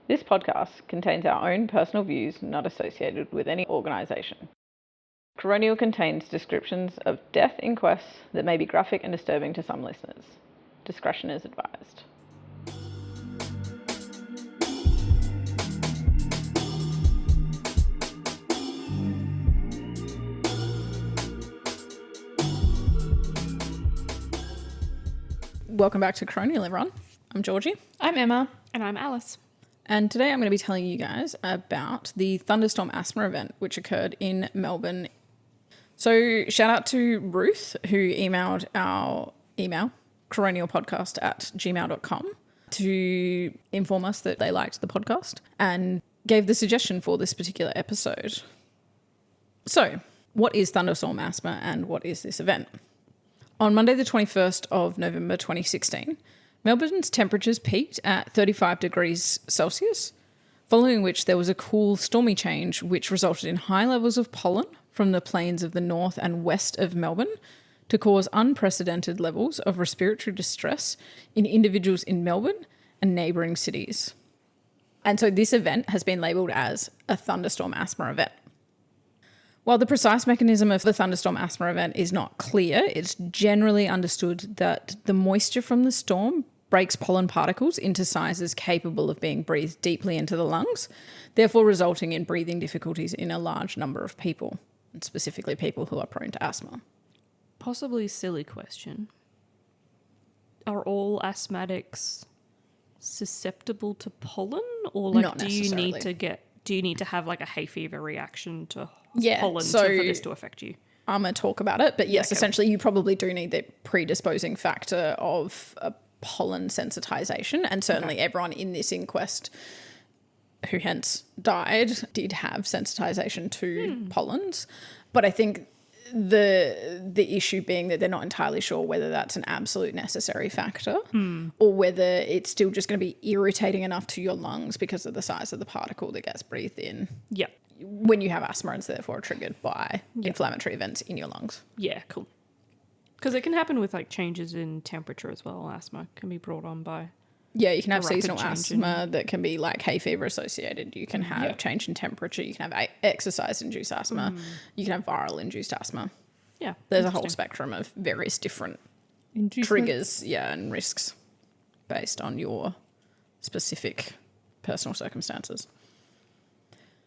This podcast contains our own personal views not associated with any organisation. Coronial contains descriptions of death inquests that may be graphic and disturbing to some listeners. Discretion is advised. Welcome back to Coronial, everyone. I'm Georgie. I'm Emma. And I'm Alice. And today I'm going to be telling you guys about the Thunderstorm Asthma event, which occurred in Melbourne. So shout out to Ruth, who emailed our email, coronialpodcast@gmail.com, to inform us that they liked the podcast and gave the suggestion for this particular episode. So, what is Thunderstorm Asthma and what is this event? On Monday the 21st of November 2016, Melbourne's temperatures peaked at 35 degrees Celsius, following which there was a cool, stormy change which resulted in high levels of pollen from the plains of the north and west of Melbourne to cause unprecedented levels of respiratory distress in individuals in Melbourne and neighbouring cities. And so this event has been labelled as a thunderstorm asthma event. While the precise mechanism of the thunderstorm asthma event is not clear, it's generally understood that the moisture from the storm breaks pollen particles into sizes capable of being breathed deeply into the lungs, therefore resulting in breathing difficulties in a large number of people, and specifically people who are prone to asthma. Possibly silly question. Are all asthmatics susceptible to pollen? Or Not do you need necessarily. to have like a hay fever reaction to Yeah, pollen so for this to affect you? I'm going to talk about it, but yes, okay. essentially you probably do need the predisposing factor of a pollen sensitization, and certainly everyone in this inquest who hence died did have sensitization to pollens. But I think the issue being that they're not entirely sure whether that's an absolute necessary factor or whether it's still just going to be irritating enough to your lungs because of the size of the particle that gets breathed in Yeah. when you have asthma and is therefore triggered by inflammatory events in your lungs. Yeah, cool. Because it can happen with like changes in temperature as well. Asthma can be brought on by... Yeah, you can have rapid seasonal change in- asthma that can be like hay fever associated. You can have change in temperature. You can have exercise-induced asthma. You can have viral-induced asthma. Yeah. There's a whole interesting. spectrum of various different triggers, and risks based on your specific personal circumstances.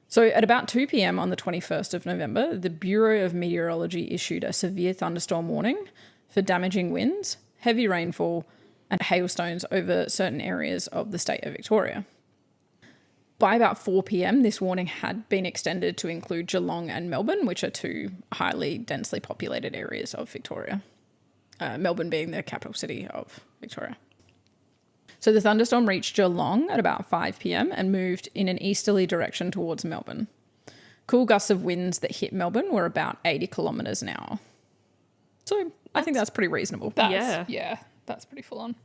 So at about 2 p.m. on the 21st of November, the Bureau of Meteorology issued a severe thunderstorm warning for damaging winds, heavy rainfall, and hailstones over certain areas of the state of Victoria. By about 4 p.m, this warning had been extended to include Geelong and Melbourne, which are two highly densely populated areas of Victoria. Melbourne being the capital city of Victoria. So the thunderstorm reached Geelong at about 5 p.m. and moved in an easterly direction towards Melbourne. Cool gusts of winds that hit Melbourne were about 80 kilometres an hour. So I think that's pretty reasonable. Yeah. That's pretty full on.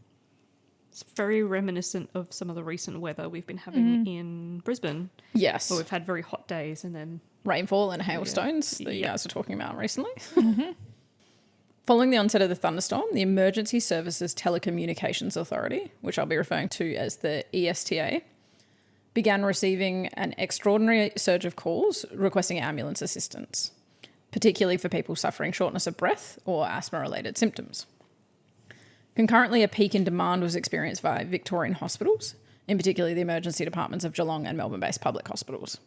It's very reminiscent of some of the recent weather we've been having in Brisbane. Yes. Where we've had very hot days and then... Rainfall and hailstones that you Yeah. guys were talking about recently. Following the onset of the thunderstorm, the Emergency Services Telecommunications Authority, which I'll be referring to as the ESTA, began receiving an extraordinary surge of calls requesting ambulance assistance, particularly for people suffering shortness of breath or asthma-related symptoms. Concurrently, a peak in demand was experienced by Victorian hospitals, in particular the emergency departments of Geelong and Melbourne-based public hospitals.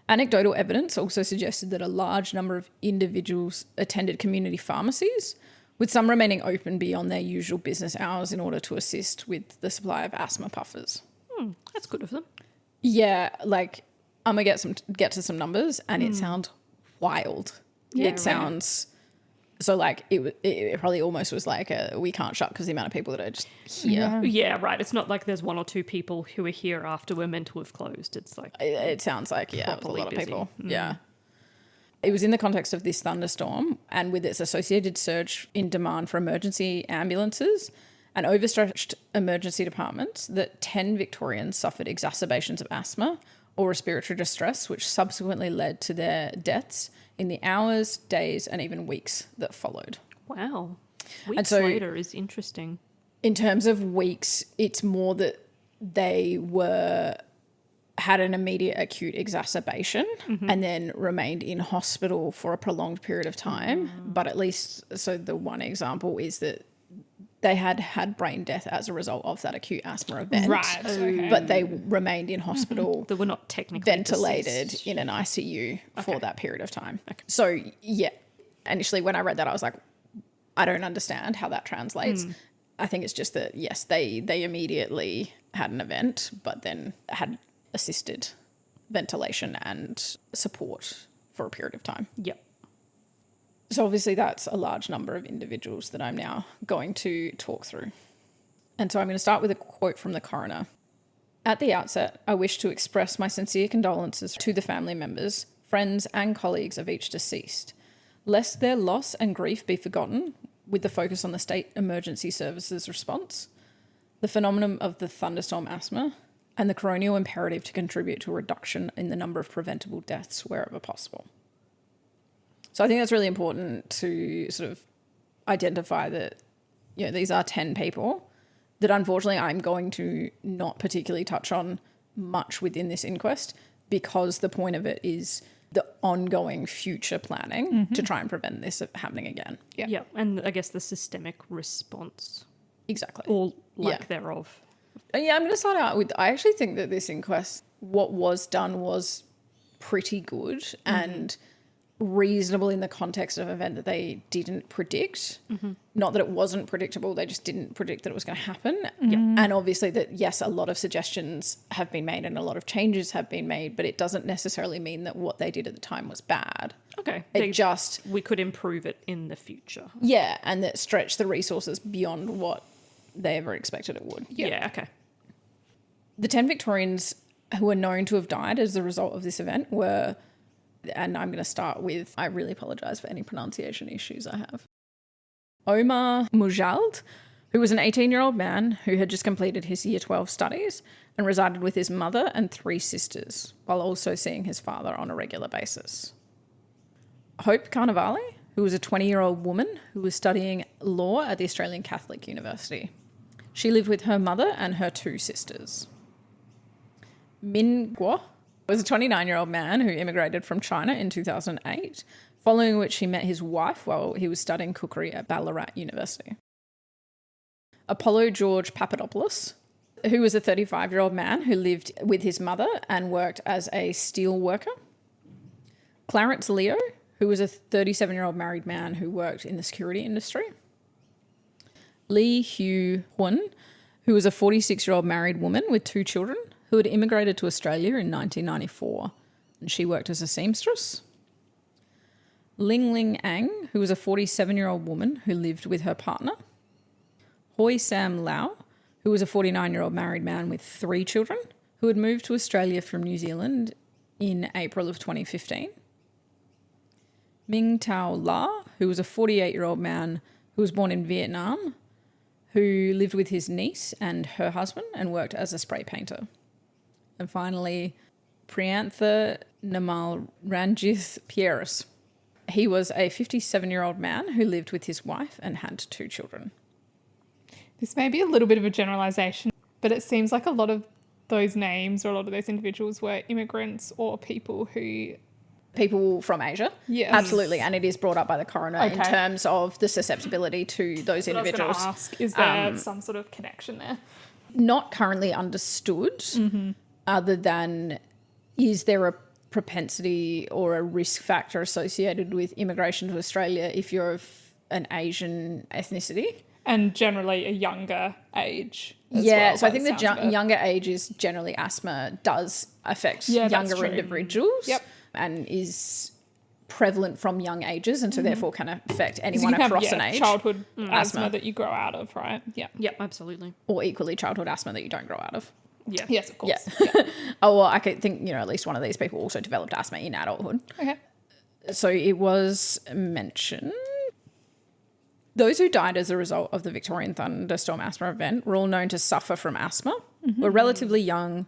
Anecdotal evidence also suggested that a large number of individuals attended community pharmacies, with some remaining open beyond their usual business hours in order to assist with the supply of asthma puffers. That's good of them. Yeah, like I'm gonna get to some numbers, and it sounds wild. Yeah, It sounds so like it probably almost was like we can't shut because the amount of people that are just here. Yeah, right. It's not like there's one or two people who are here after we're meant to have closed. It's like... It sounds like, it was a properly lot of busy. people. Yeah. It was in the context of this thunderstorm and with its associated surge in demand for emergency ambulances and overstretched emergency departments that 10 Victorians suffered exacerbations of asthma or respiratory distress, which subsequently led to their deaths in the hours, days, and even weeks that followed. Wow. Weeks so- later is interesting. In terms of weeks, it's more that they had an immediate acute exacerbation and then remained in hospital for a prolonged period of time. But at least, so the one example is that they had brain death as a result of that acute asthma event. Right. Okay. But they remained in hospital, They were not technically ventilated deceased. in an ICU for that period of time. So, yeah, initially when I read that, I was like, I don't understand how that translates. I think it's just that, yes, they immediately had an event, but then had assisted ventilation and support for a period of time. Yep. So obviously that's a large number of individuals that I'm now going to talk through. And so I'm going to start with a quote from the coroner. At the outset, I wish to express my sincere condolences to the family members, friends and colleagues of each deceased, lest their loss and grief be forgotten with the focus on the State Emergency Services response, the phenomenon of the thunderstorm asthma, and the coronial imperative to contribute to a reduction in the number of preventable deaths wherever possible. So I think that's really important to sort of identify that, you know, these are 10 people that unfortunately I'm going to not particularly touch on much within this inquest, because the point of it is the ongoing future planning to try and prevent this happening again. Yeah. And I guess the systemic response, Exactly. or lack thereof. Yeah, I'm going to start out with, I actually think that this inquest, what was done was pretty good and reasonable in the context of an event that they didn't predict. Not that it wasn't predictable, they just didn't predict that it was going to happen. And obviously that, yes, a lot of suggestions have been made and a lot of changes have been made, but it doesn't necessarily mean that what they did at the time was bad. Okay. We could improve it in the future. Yeah, and that stretched the resources beyond what they ever expected it would. Yeah, okay. The 10 Victorians who are known to have died as a result of this event were, and I'm going to start with, I really apologise for any pronunciation issues I have, Omar Mujald, who was an 18-year-old man who had just completed his Year 12 studies and resided with his mother and 3 sisters, while also seeing his father on a regular basis. Hope Carnavale, who was a 20-year-old woman who was studying law at the Australian Catholic University. She lived with her mother and her 2 sisters. Min Guo was a 29-year-old man who immigrated from China in 2008, following which he met his wife while he was studying cookery at Ballarat University. Apollo George Papadopoulos, who was a 35-year-old man who lived with his mother and worked as a steel worker. Clarence Leo, who was a 37-year-old married man who worked in the security industry. Lee Hu Hun, who was a 46-year-old married woman with 2 children who had immigrated to Australia in 1994, and she worked as a seamstress. Ling Ling Ang, who was a 47-year-old woman who lived with her partner. Hoi Sam Lau, who was a 49-year-old married man with 3 children who had moved to Australia from New Zealand in April of 2015. Ming Tao La, who was a 48-year-old man who was born in Vietnam, who lived with his niece and her husband and worked as a spray painter. And finally, Priyantha Namal Ranjith Pieris. He was a 57-year-old man who lived with his wife and had 2 children. This may be a little bit of a generalisation, but it seems like a lot of those names or a lot of those individuals were immigrants or people from Asia. Yes. Absolutely. And it is brought up by the coroner in terms of the susceptibility to those individuals. I was going to ask, is there some sort of connection there? Not currently understood, other than is there a propensity or a risk factor associated with immigration to Australia if you're of an Asian ethnicity? And generally a younger age. So I think the younger age is generally asthma does affect younger individuals. Yep. And is prevalent from young ages, and so therefore can affect anyone across an age. Childhood asthma that you grow out of, right? Yeah. Yep, absolutely. Or equally childhood asthma that you don't grow out of. Yeah. Yes, of course. Yeah. Oh, well, I could think, at least one of these people also developed asthma in adulthood. Okay. So it was mentioned. Those who died as a result of the Victorian thunderstorm asthma event were all known to suffer from asthma, were relatively young,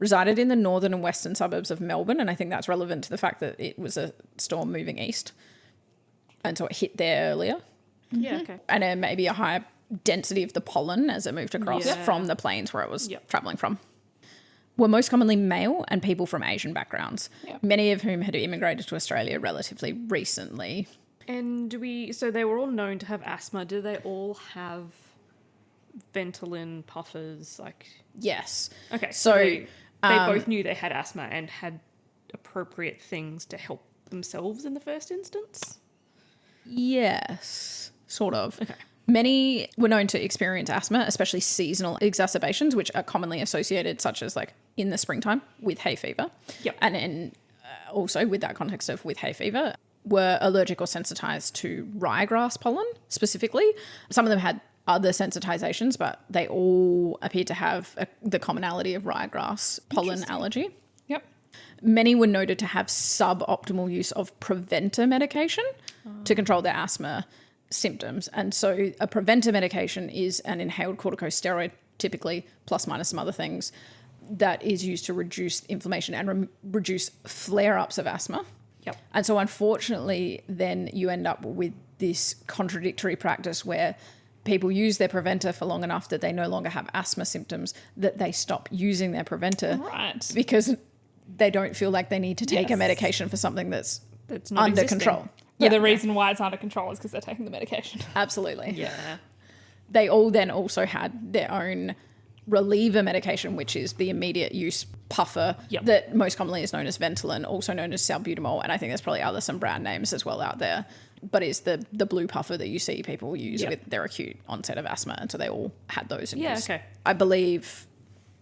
resided in the northern and western suburbs of Melbourne, and I think that's relevant to the fact that it was a storm moving east, and so it hit there earlier. Yeah, okay. And maybe a higher density of the pollen as it moved across Yeah. from the plains where it was Yep. traveling from, were most commonly male and people from Asian backgrounds, Yep. many of whom had immigrated to Australia relatively recently. And so they were all known to have asthma. Do they all have Ventolin puffers? Like, Yes. okay, So, they both knew they had asthma and had appropriate things to help themselves in the first instance. Yes, sort of. Okay. Many were known to experience asthma, especially seasonal exacerbations, which are commonly associated, such as like in the springtime with hay fever. Yep. And then also with that context of with hay fever, were allergic or sensitized to ryegrass pollen specifically. Some of them had other sensitizations, but they all appeared to have the commonality of ryegrass pollen allergy. Yep. Many were noted to have suboptimal use of preventer medication to control their asthma symptoms. And so a preventer medication is an inhaled corticosteroid, typically, plus minus some other things, that is used to reduce inflammation and reduce flare-ups of asthma. Yep. And so unfortunately, then you end up with this contradictory practice where people use their preventer for long enough that they no longer have asthma symptoms, that they stop using their preventer Right. because they don't feel like they need to take a Yes. medication for something that's not under existing. control. But the reason why it's under control is because they're taking the medication. Absolutely. Yeah. They all then also had their own reliever medication, which is the immediate use puffer Yep. that most commonly is known as Ventolin, also known as salbutamol, and I think there's probably some brand names as well out there, but it's the blue puffer that you see people use Yep. with their acute onset of asthma, and so they all had those in Yeah, use. okay. I believe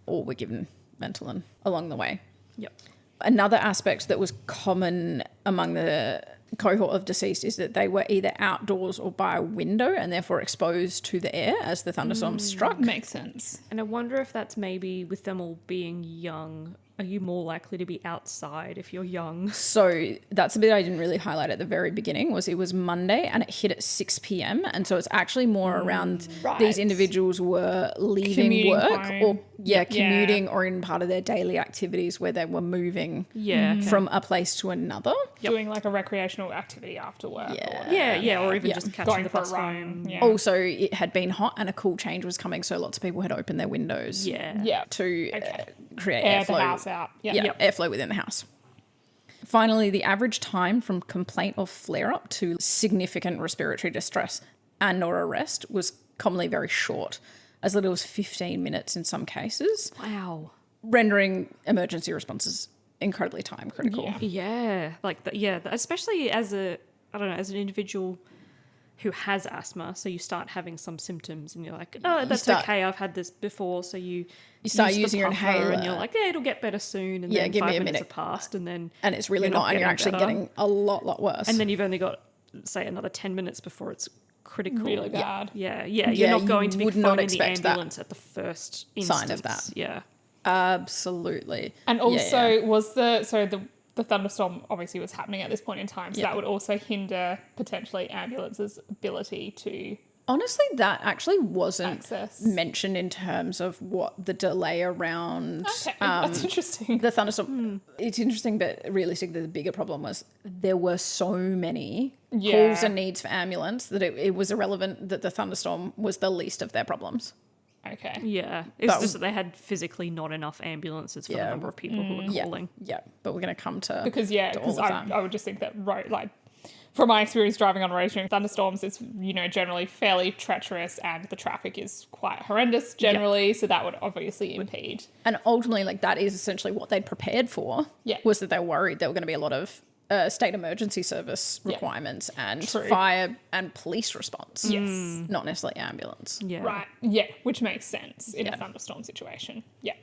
all were given Ventolin along the way. Yep. Another aspect that was common among the cohort of deceased is that they were either outdoors or by a window and therefore exposed to the air as the thunderstorms struck. Makes sense. And I wonder if that's maybe with them all being young. Are you more likely to be outside if you're young? So that's the bit I didn't really highlight at the very beginning. Was it was Monday and it hit at 6 p.m. and so it's actually more around Right. these individuals were leaving Commuting work home. or Yeah. commuting or in part of their daily activities where they were moving Yeah. okay. from a place to another. Doing like a recreational activity after work. Yeah. Or whatever. Yeah, or even Yeah. just catching Going the for a bus run. home. Yeah. Also, it had been hot and a cool change was coming, so lots of people had opened their windows Yeah. Yeah. to Okay. create Air airflow. the house out. Yeah. Yeah, airflow within the house. Finally, the average time from complaint or flare-up to significant respiratory distress and or arrest was commonly very short, as little as 15 minutes in some cases, Wow. rendering emergency responses incredibly time critical. Yeah. Yeah. Like that. Yeah. Especially as an individual who has asthma. So you start having some symptoms and you're like, oh, that's start- okay. I've had this before. So you start use the using your puffer inhaler. and you're like, yeah, it'll get better soon. And Yeah, then give me 5 a minutes minute. have passed and then And it's really You're not, not and you're getting actually better. getting a lot worse. and then you've only got say another 10 minutes before it's critical. Really bad. Yeah. Yeah, You're not you going to be would phoning not the expect that ambulance at the first instance. sign of that. Yeah. Absolutely. And Yeah, also yeah. was the thunderstorm obviously was happening at this point in time, so Yeah. that would also hinder potentially ambulances' ability to Honestly, that actually wasn't access. mentioned in terms of what the delay around Okay, that's interesting. the thunderstorm. It's interesting, but realistically, the bigger problem was there were so many Yeah. calls and needs for ambulance that it was irrelevant that the thunderstorm was the least of their problems. Okay. Yeah. It's But- just that they had physically not enough ambulances for Yeah. the number of people who were Yeah, calling. yeah, but we're going to come to Because to all because of that. I would just think that from my experience driving on roads during thunderstorms, it's generally fairly treacherous and the traffic is quite horrendous generally, so that would obviously impede. And ultimately, like that is essentially what they'd prepared for. Yeah. Was that they were worried there were going to be a lot of state emergency service Yeah. requirements and True. fire and police response. Yes. Not necessarily ambulance. Yeah. Right. Yeah, which makes sense in Yeah. a thunderstorm situation. Yeah.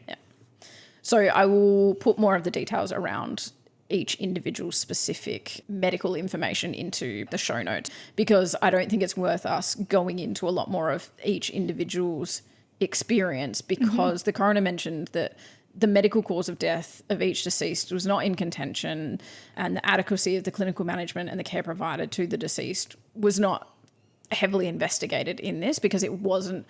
So I will put more of the details around each individual specific medical information into the show notes because I don't think it's worth us going into a lot more of each individual's experience because the coroner mentioned that the medical cause of death of each deceased was not in contention and the adequacy of the clinical management and the care provided to the deceased was not heavily investigated in this because it wasn't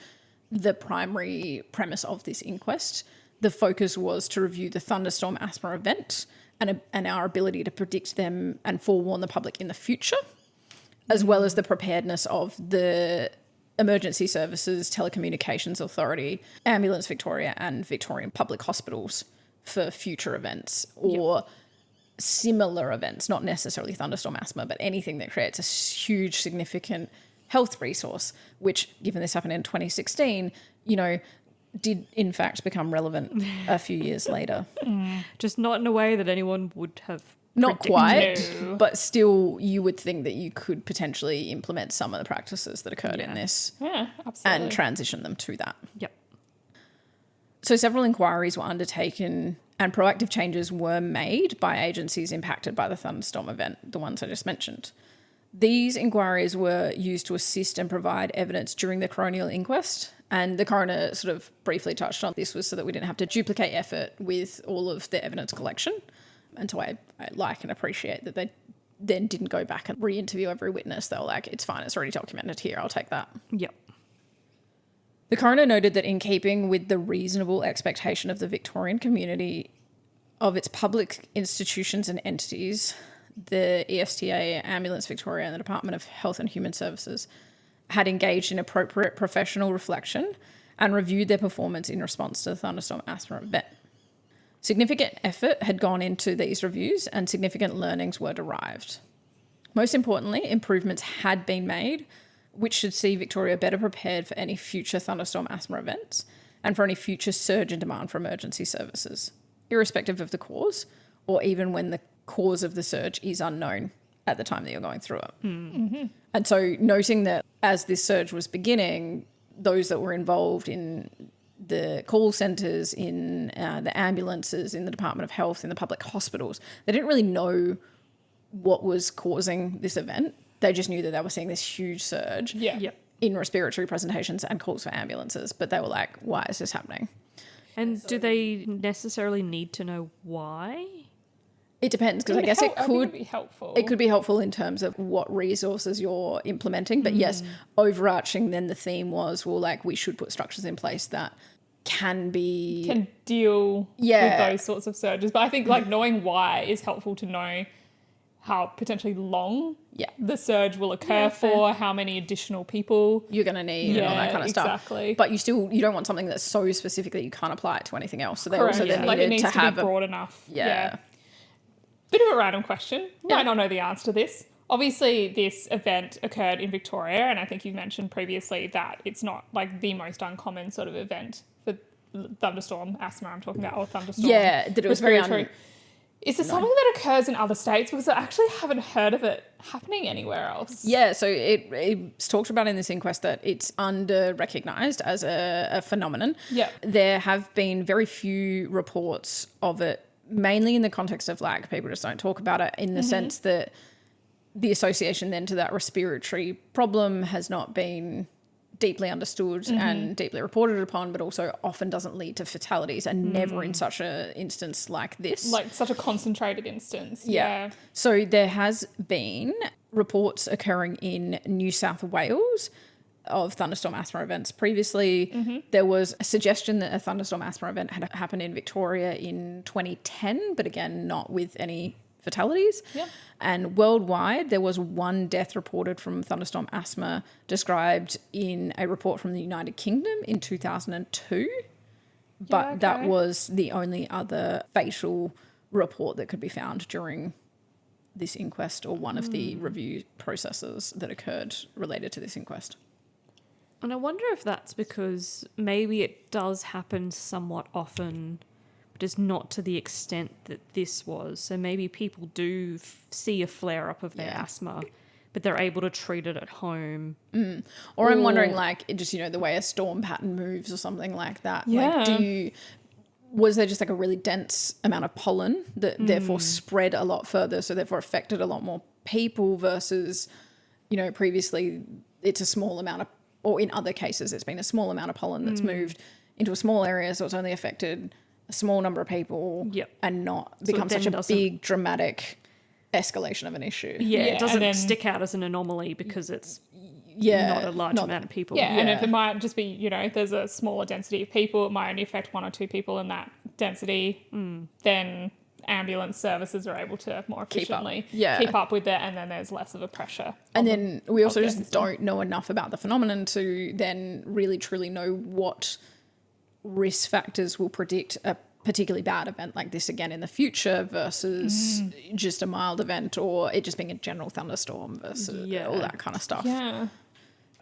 the primary premise of this inquest. The focus was to review the thunderstorm asthma event and our ability to predict them and forewarn the public in the future, as well as the preparedness of the Emergency Services, Telecommunications Authority, Ambulance Victoria, and Victorian Public Hospitals for future events or similar events, not necessarily thunderstorm asthma, but anything that creates a huge, significant health resource, which, given this happened in 2016, did in fact become relevant a few years later. Just not in a way that anyone would have. Not quite, No. but still you would think that you could potentially implement some of the practices that occurred in this Yeah, absolutely. and transition them to that. Yep. So several inquiries were undertaken and proactive changes were made by agencies impacted by the thunderstorm event, the ones I just mentioned. These inquiries were used to assist and provide evidence during the coronial inquest, and the coroner sort of briefly touched on this was so that we didn't have to duplicate effort with all of the evidence collection. And so I like and appreciate that they then didn't go back and re-interview every witness. They were like, it's fine, it's already documented here, I'll take that. Yep. The coroner noted that in keeping with the reasonable expectation of the Victorian community of its public institutions and entities, the ESTA, Ambulance Victoria and the Department of Health and Human Services had engaged in appropriate professional reflection and reviewed their performance in response to the thunderstorm asthma event. Significant effort had gone into these reviews and significant learnings were derived. Most importantly, improvements had been made, which should see Victoria better prepared for any future thunderstorm asthma events and for any future surge in demand for emergency services, irrespective of the cause or even when the cause of the surge is unknown at the time that you're going through it. Mm-hmm. And so noting that as this surge was beginning, those that were involved in the call centres, in the ambulances, in the Department of Health, in the public hospitals, they didn't really know what was causing this event. They just knew that they were seeing this huge surge Yep. in respiratory presentations and calls for ambulances. But they were like, why is this happening? And do they necessarily need to know why? It depends, because I guess it I think could it'd be helpful. It could be helpful in terms of what resources you're implementing. But yes, overarching then the theme was, well, like we should put structures in place that can deal Yeah. with those sorts of surges. But I think like knowing why is helpful to know how potentially long the surge will occur for, how many additional people you're going to need and all that kind of stuff. Exactly. But you don't want something that's so specific that you can't apply it to anything else. So they Correct. also then Like it needed needs to have be broad enough. Yeah. Bit of a random question. Might not know the answer to this. Obviously, this event occurred in Victoria, and I think you mentioned previously that it's not like the most uncommon sort of event for thunderstorm asthma. I'm talking about, or thunderstorm. Yeah, that it was very respiratory. Is there something that occurs in other states? Because I actually haven't heard of it happening anywhere else. Yeah, so it's talked about in this inquest that it's under-recognised as a phenomenon. Yeah. There have been very few reports of it, mainly in the context of like people just don't talk about it in the sense that the association then to that respiratory problem has not been deeply understood and deeply reported upon, but also often doesn't lead to fatalities and never in such an instance like this. Like such a concentrated instance. Yeah. So there has been reports occurring in New South Wales of thunderstorm asthma events previously. There was a suggestion that a thunderstorm asthma event had happened in Victoria in 2010, but again, not with any fatalities. Yeah. And worldwide, there was one death reported from thunderstorm asthma described in a report from the United Kingdom in 2002. But that was the only other fatal report that could be found during this inquest or one of the review processes that occurred related to this inquest. And I wonder if that's because maybe it does happen somewhat often, but it's not to the extent that this was. So maybe people do see a flare-up of their asthma, but they're able to treat it at home. Or I'm wondering, like, just, the way a storm pattern moves or something like that. Yeah. Like, was there just like a really dense amount of pollen that therefore spread a lot further, so therefore affected a lot more people versus, previously it's a small amount of, or in other cases, it's been a small amount of pollen that's moved into a small area, so it's only affected a small number of people and not become such a big, dramatic escalation of an issue. Yeah, it and doesn't then- stick out as an anomaly because it's not a large amount of people. Yeah, and if it might just be, there's a smaller density of people, it might only affect one or two people in that density, then, ambulance services are able to more Keep up. efficiently Yeah. keep up with it, and then there's less of a pressure. And then we also healthcare just system. don't know enough about the phenomenon to then really truly know what risk factors will predict a particularly bad event like this again in the future versus just a mild event, or it just being a general thunderstorm versus all that kind of stuff. Yeah.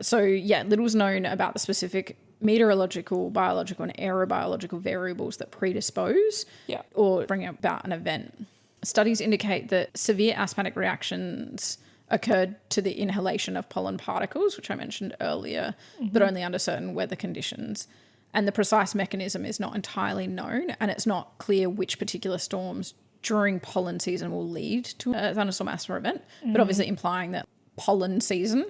So, yeah, little's known about the specific meteorological, biological, and aerobiological variables that predispose Yeah. or bring about an event. Studies indicate that severe asthmatic reactions occurred to the inhalation of pollen particles, which I mentioned earlier, but only under certain weather conditions. And the precise mechanism is not entirely known, and it's not clear which particular storms during pollen season will lead to a thunderstorm asthma event, but obviously implying that pollen season,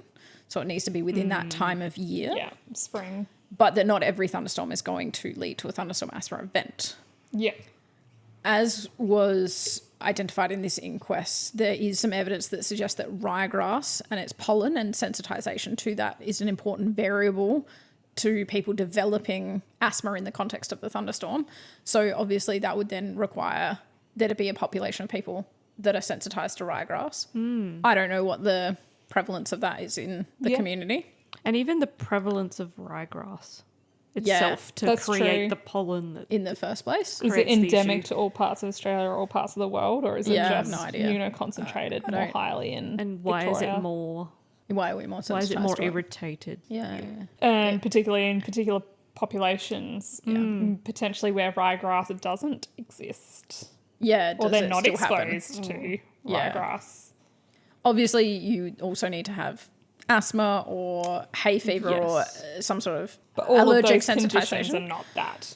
so it needs to be within that time of year, Yeah. Spring. but that not every thunderstorm is going to lead to a thunderstorm asthma event. Yeah. As was identified in this inquest, there is some evidence that suggests that ryegrass and its pollen and sensitization to that is an important variable to people developing asthma in the context of the thunderstorm. So obviously that would then require there to be a population of people that are sensitized to ryegrass. I don't know what the prevalence of that is in the community. And even the prevalence of ryegrass Yeah, itself to that's create true. the pollen that In the first place. Is it creates the endemic issue. to all parts of Australia or all parts of the world, or is it Yeah, I have just no idea. concentrated I more don't- highly in and why Victoria? is it more Why are we more why is sensitized it more to it? irritated? Yeah. And particularly in particular populations, potentially where ryegrass doesn't exist, Yeah. or does they're it not still happen? exposed to Yeah. ryegrass. Obviously, you also need to have asthma or hay fever or some sort of But all allergic of those conditions sensitization. are not that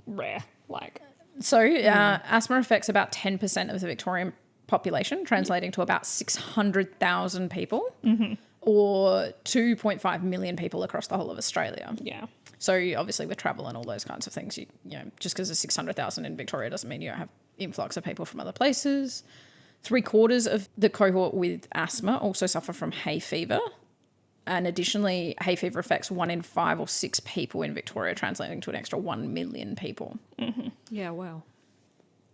rare. Like, So, asthma affects about 10% of the Victorian population, translating to about 600,000 people or 2.5 million people across the whole of Australia. yeah. So, obviously, with travel and all those kinds of things, you know, just because there's 600,000 in Victoria doesn't mean you don't have influx of people from other places. 3/4 of the cohort with asthma also suffer from hay fever. And additionally, hay fever affects 1 in 5 or 6 people in Victoria, translating to an extra 1 million people. Yeah, wow.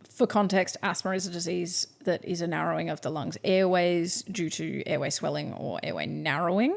For context, asthma is a disease that is a narrowing of the lungs' airways due to airway swelling or airway narrowing.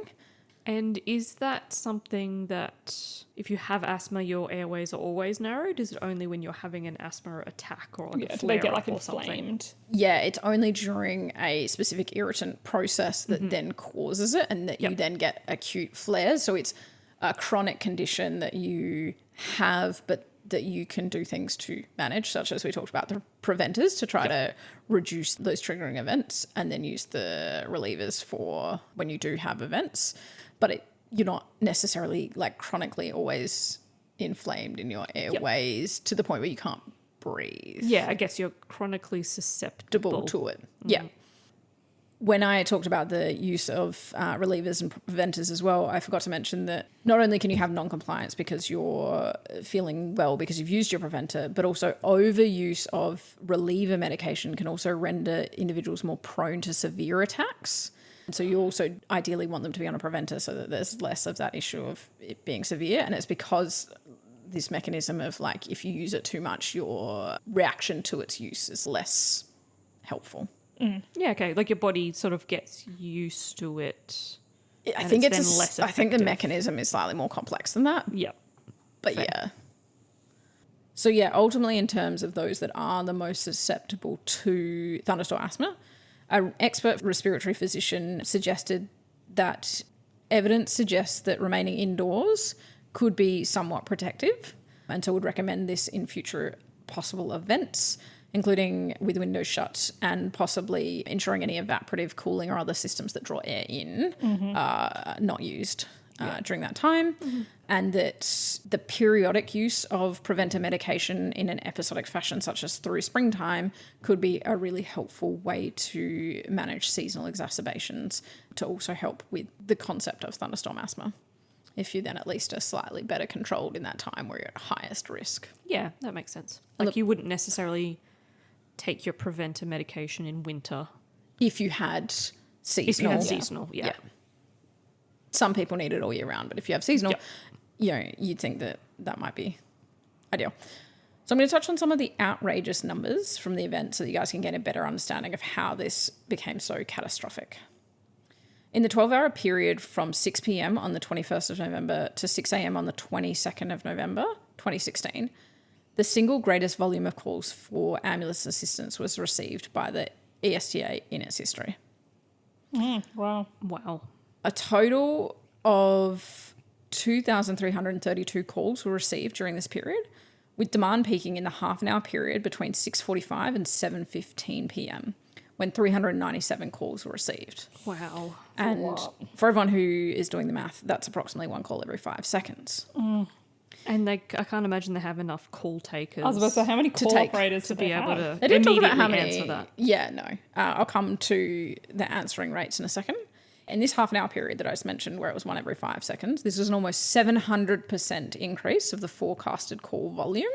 And is that something that if you have asthma, your airways are always narrowed? Is it only when you're having an asthma attack or like Yeah, a do they flare get up like or something? inflamed? Yeah, it's only during a specific irritant process that then causes it and that you then get acute flares. So it's a chronic condition that you have, but that you can do things to manage, such as we talked about the preventers to try to reduce those triggering events, and then use the relievers for when you do have events. But you're not necessarily like chronically always inflamed in your airways to the point where you can't breathe. Yeah, I guess you're chronically susceptible To it. Yeah. When I talked about the use of relievers and preventers as well, I forgot to mention that not only can you have non-compliance because you're feeling well because you've used your preventer, but also overuse of reliever medication can also render individuals more prone to severe attacks. And so you also ideally want them to be on a preventer so that there's less of that issue of it being severe. And it's because this mechanism of like, if you use it too much, your reaction to its use is less helpful. Yeah, okay. Like your body sort of gets used to it. I And think it's it's then less I think the effective. mechanism is slightly more complex than that. Yep. But yeah. So yeah, ultimately in terms of those that are the most susceptible to thunderstorm asthma, an expert respiratory physician suggested that evidence suggests that remaining indoors could be somewhat protective, and so would recommend this in future possible events, including with windows shut and possibly ensuring any evaporative cooling or other systems that draw air in are not used during that time, and that the periodic use of preventer medication in an episodic fashion, such as through springtime, could be a really helpful way to manage seasonal exacerbations to also help with the concept of thunderstorm asthma, if you then at least are slightly better controlled in that time where you're at highest risk. Yeah, that makes sense. Like you wouldn't necessarily take your preventer medication in winter. If you had seasonal. If you had seasonal, yeah. Some people need it all year round, but if you have seasonal, you know, you'd think that that might be ideal. So I'm going to touch on some of the outrageous numbers from the event so that you guys can get a better understanding of how this became so catastrophic. In the 12-hour period from 6 p.m. on the 21st of November to 6 a.m. on the 22nd of November 2016, the single greatest volume of calls for ambulance assistance was received by the ESTA in its history. Wow. A total of 2,332 calls were received during this period, with demand peaking in the half-an-hour period between 6:45 and 7:15 p.m. when 397 calls were received. Wow. And for everyone who is doing the math, that's approximately one call every 5 seconds. And I can't imagine they have enough call takers. I was about to say, how many call operators to do be they able have? to They didn't talk about immediately how many. answer that. Yeah, no. I'll come to the answering rates in a second. In this half-an-hour period that I just mentioned, where it was one every 5 seconds, this was an almost 700% increase of the forecasted call volume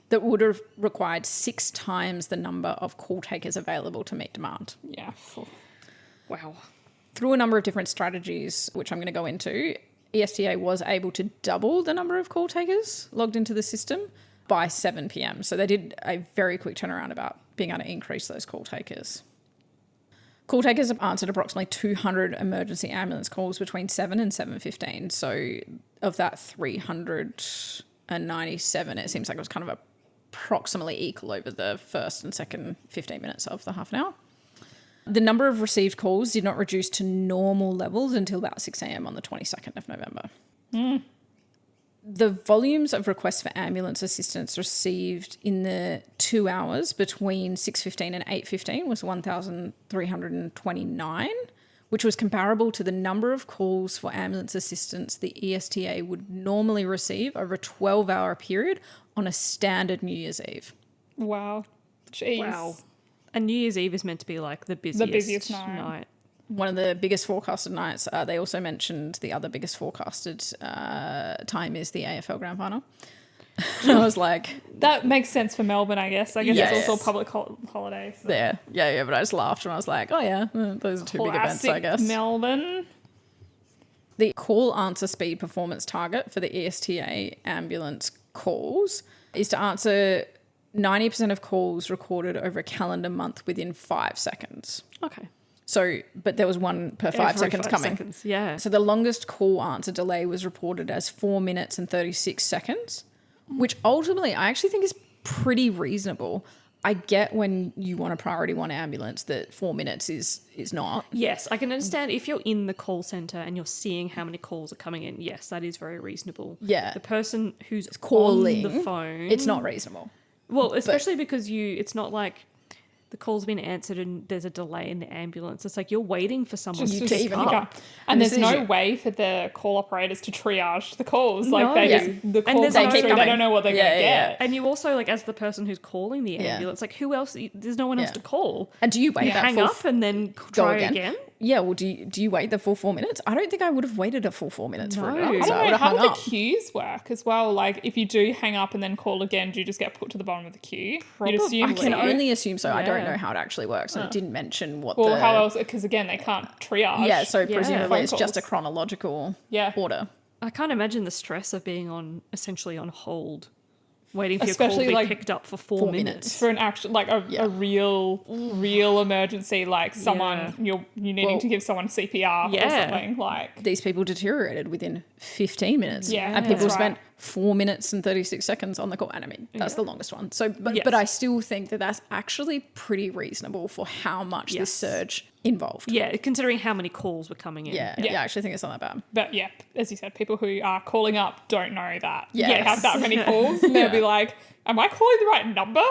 that would have required 6 times the number of call takers available to meet demand. Yeah. Wow. Through a number of different strategies, which I'm going to go into, ESTA was able to double the number of call takers logged into the system by 7 p.m. So they did a very quick turnaround about being able to increase those call takers. Call takers have answered approximately 200 emergency ambulance calls between 7 and 7:15. So of that 397, it seems like it was kind of approximately equal over the first and second 15 minutes of the half an hour. The number of received calls did not reduce to normal levels until about 6 a.m. on the 22nd of November. The volumes of requests for ambulance assistance received in the 2 hours between 6:15 and 8:15 was 1,329, which was comparable to the number of calls for ambulance assistance the ESTA would normally receive over a 12-hour period on a standard New Year's Eve. Wow. Jeez. Wow. And New Year's Eve is meant to be like the busiest night. One of the biggest forecasted nights. They also mentioned the other biggest forecasted time is the AFL Grand Final. And I was like... That makes sense for Melbourne, I guess. I guess Yes. it's also a public holiday. So. Yeah, but I just laughed and I was like, oh yeah, those are two big events, I guess. Melbourne. The call answer speed performance target for the ESTA ambulance calls is to answer 90% of calls recorded over a calendar month within 5 seconds. Okay. So, but there was one per 5 seconds coming. Seconds, yeah. So the longest call answer delay was reported as 4 minutes and 36 seconds, which ultimately I actually think is pretty reasonable. I get when you want a priority 1 ambulance that 4 minutes is not. Yes, I can understand if you're in the call centre and you're seeing how many calls are coming in. Yes, that is very reasonable. Yeah. The person who's Calling, on the phone. it's not reasonable. Well, especially because it's not like the call's been answered and there's a delay in the ambulance. It's like you're waiting for someone Just to to pick even up. pick up. And this there's is no your- way for the call operators to triage the calls. Like No. they Yeah. just, the And calls there's come no- through, they coming. don't know what they're Yeah, going to yeah, get. And you also, like, as the person who's calling the Yeah. ambulance, like, who else? There's no one else Yeah. to call. And do you wait You that hang full up and then try again? Yeah, well, do you wait the full 4 minutes? I don't think I would have waited a full 4 minutes for No. it. I I So don't I know, would have how hung do the up. queues work as well? Like, if you do hang up and then call again, do you just get put to the bottom of the queue? Probably. You'd assume I can so. only assume so. I don't Yeah. know how it actually works. And it didn't mention what Well, the... how else? Because again, they can't triage. Yeah, so Yeah. presumably Phone it's just a calls. chronological Yeah. order. I can't imagine the stress of being essentially on hold, waiting for your call Especially, to be like, picked up for 4 4 minutes. minutes. For an actual, like a real emergency, like someone Yeah. you're needing to give someone CPR or Yeah. something. Like, These people deteriorated within 15 minutes. Yeah, And people that's spent right. 4 minutes and 36 seconds on the call. And I mean, that's the longest one. So, but Yes. I still think that that's actually pretty reasonable for how much Yes. this surge involved. Yeah, considering how many calls were coming in. Yeah, Yeah. I actually think it's not that bad. but yeah, as you said, people who are calling up don't know that they Yes. have that many calls, and they'll be like, "Am I calling the right number?"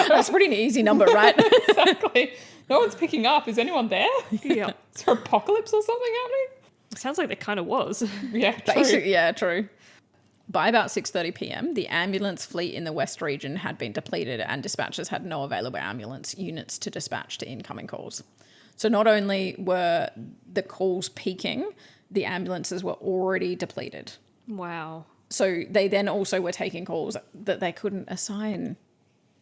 That's a pretty easy number, right? Exactly. No one's picking up. Is anyone there? Yeah. Is there apocalypse or something happening? Sounds like there kind of was. Yeah, true. Basically, yeah, true. By about 6:30 p.m., the ambulance fleet in the West region had been depleted and dispatchers had no available ambulance units to dispatch to incoming calls. So not only were the calls peaking, the ambulances were already depleted. Wow. So they then also were taking calls that they couldn't assign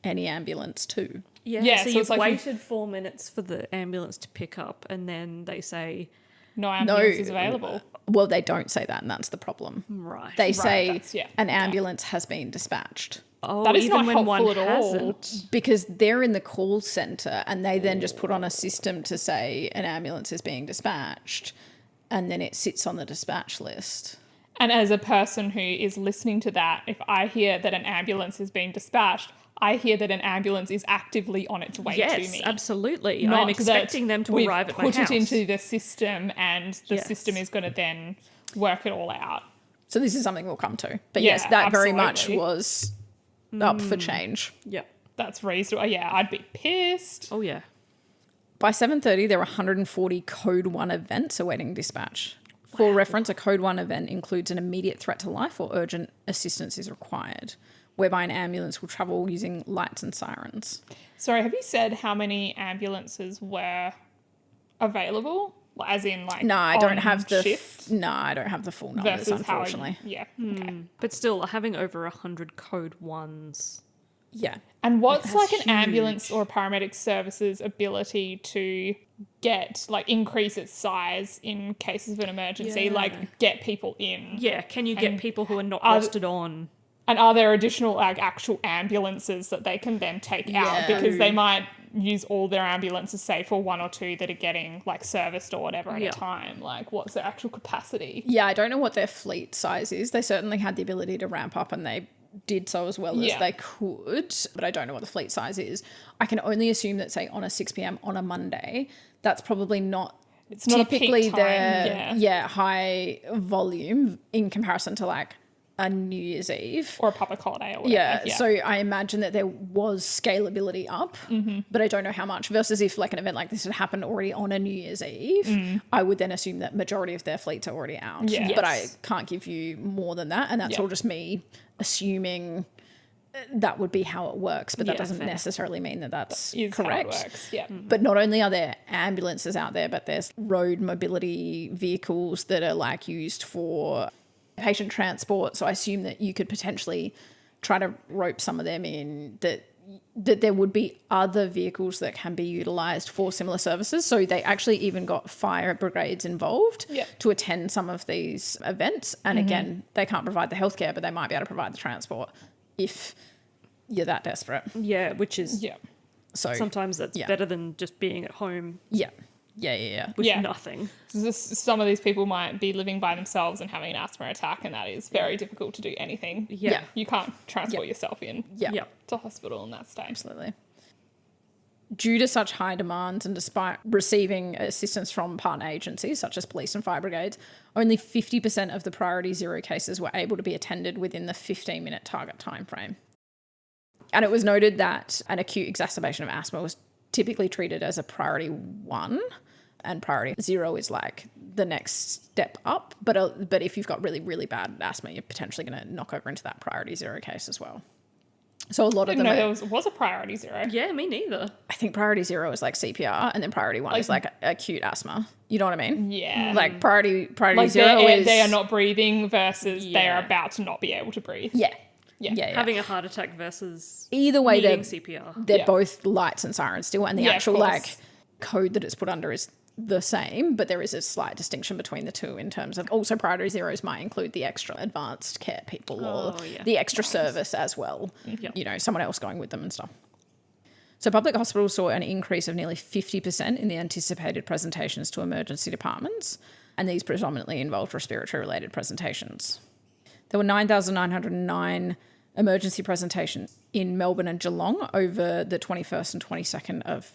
any ambulance to. Yeah, Yeah, so so you've it's like waited 4 minutes for the ambulance to pick up, and then they say, No ambulance is available. Well, they don't say that, and that's the problem. right. They say that's- yeah, an okay. ambulance has been dispatched. Oh, That is even not when one helpful at all. hasn't. Because they're in the call center and they then just put on a system to say an ambulance is being dispatched, and then it sits on the dispatch list. And as a person who is listening to that, if I hear that an ambulance is being dispatched, I hear that an ambulance is actively on its way to Yes, me. absolutely. Not I'm expecting them to we've arrive at my put house. it into the system and the Yes. system is going to then work it all out. So this is something we'll come to. But Yeah, yes, that very much absolutely. was up for change. Yeah. That's reasonable. Yeah, I'd be pissed. Oh, yeah. By 7:30, there were 140 Code 1 events awaiting dispatch. For reference, a Code 1 event includes an immediate threat to life or urgent assistance is required, whereby an ambulance will travel using lights and sirens. Sorry, have you said how many ambulances were available? As in, like, No, I don't on have the shift no, I don't have the full numbers, versus unfortunately. how? Yeah. Okay. But still, having over 100 code 1s. Yeah. And what's That's like an ambulance huge. or a paramedic service's ability to get, like, increase its size in cases of an emergency, Yeah. like get people in? Yeah, can you get And people who are not are- rostered on? And are there additional, like, actual ambulances that they can then take out? Yeah. Because they might use all their ambulances, say, for one or two that are getting, like, serviced or whatever at Yeah. a time. Like, what's their actual capacity? Yeah, I don't know what their fleet size is. They certainly had the ability to ramp up and they did so as well as Yeah. they could, but I don't know what the fleet size is. I can only assume that, say, on a 6 p.m. on a Monday, that's probably not It's not a peak typically time, the high volume in comparison to like a New Year's Eve. Or a public holiday or whatever. Yeah, so I imagine that there was scalability up, but I don't know how much. Versus if like an event like this had happened already on a New Year's Eve, I would then assume that majority of their fleets are already out. Yeah. But I Yes. can't give you more than that, and that's Yeah. all just me assuming that would be how it works. But that Yeah, doesn't fair. necessarily mean that that's Is correct. how it works. Yeah. But not only are there ambulances out there, but there's road mobility vehicles that are like used for patient transport. So I assume that you could potentially try to rope some of them in, that there would be other vehicles that can be utilised for similar services. So they actually even got fire brigades involved Yeah. to attend some of these events. And again, they can't provide the healthcare, but they might be able to provide the transport if you're that desperate. Yeah, which is Yeah. So sometimes that's Yeah. better than just being at home yeah. Yeah. with Yeah. nothing. Some of these people might be living by themselves and having an asthma attack, and that is very difficult to do anything. Yeah. You can't transport yourself in Yeah. Yeah. to hospital in that state. Absolutely. Due to such high demands and despite receiving assistance from partner agencies such as police and fire brigades, only 50% of the priority zero cases were able to be attended within the 15-minute target time frame. And it was noted that an acute exacerbation of asthma was typically treated as a priority 1, and priority 0 is like the next step up. But if you've got really, really bad asthma, you're potentially going to knock over into that priority 0 case as well. So a lot of I them didn't know are, there was a priority 0. Yeah, me neither. I think priority 0 is like CPR, and then priority 1 is like acute asthma. You know what I mean? Yeah. Like priority Like 0 is they are not breathing versus they Yeah. are about to not be able to breathe. Yeah. Yeah. Yeah. Having a heart attack versus Either way, needing they're CPR. Yeah. both lights and sirens still, and the Yeah, of actual course. like code that it's put under is the same, but there is a slight distinction between the two in terms of also priority 0s might include the extra advanced care people or Oh, yeah. the extra service as well. Yep. You know, someone else going with them and stuff. So public hospitals saw an increase of nearly 50% in the anticipated presentations to emergency departments, and these predominantly involved respiratory-related presentations. There were 9,909 emergency presentations in Melbourne and Geelong over the 21st and 22nd of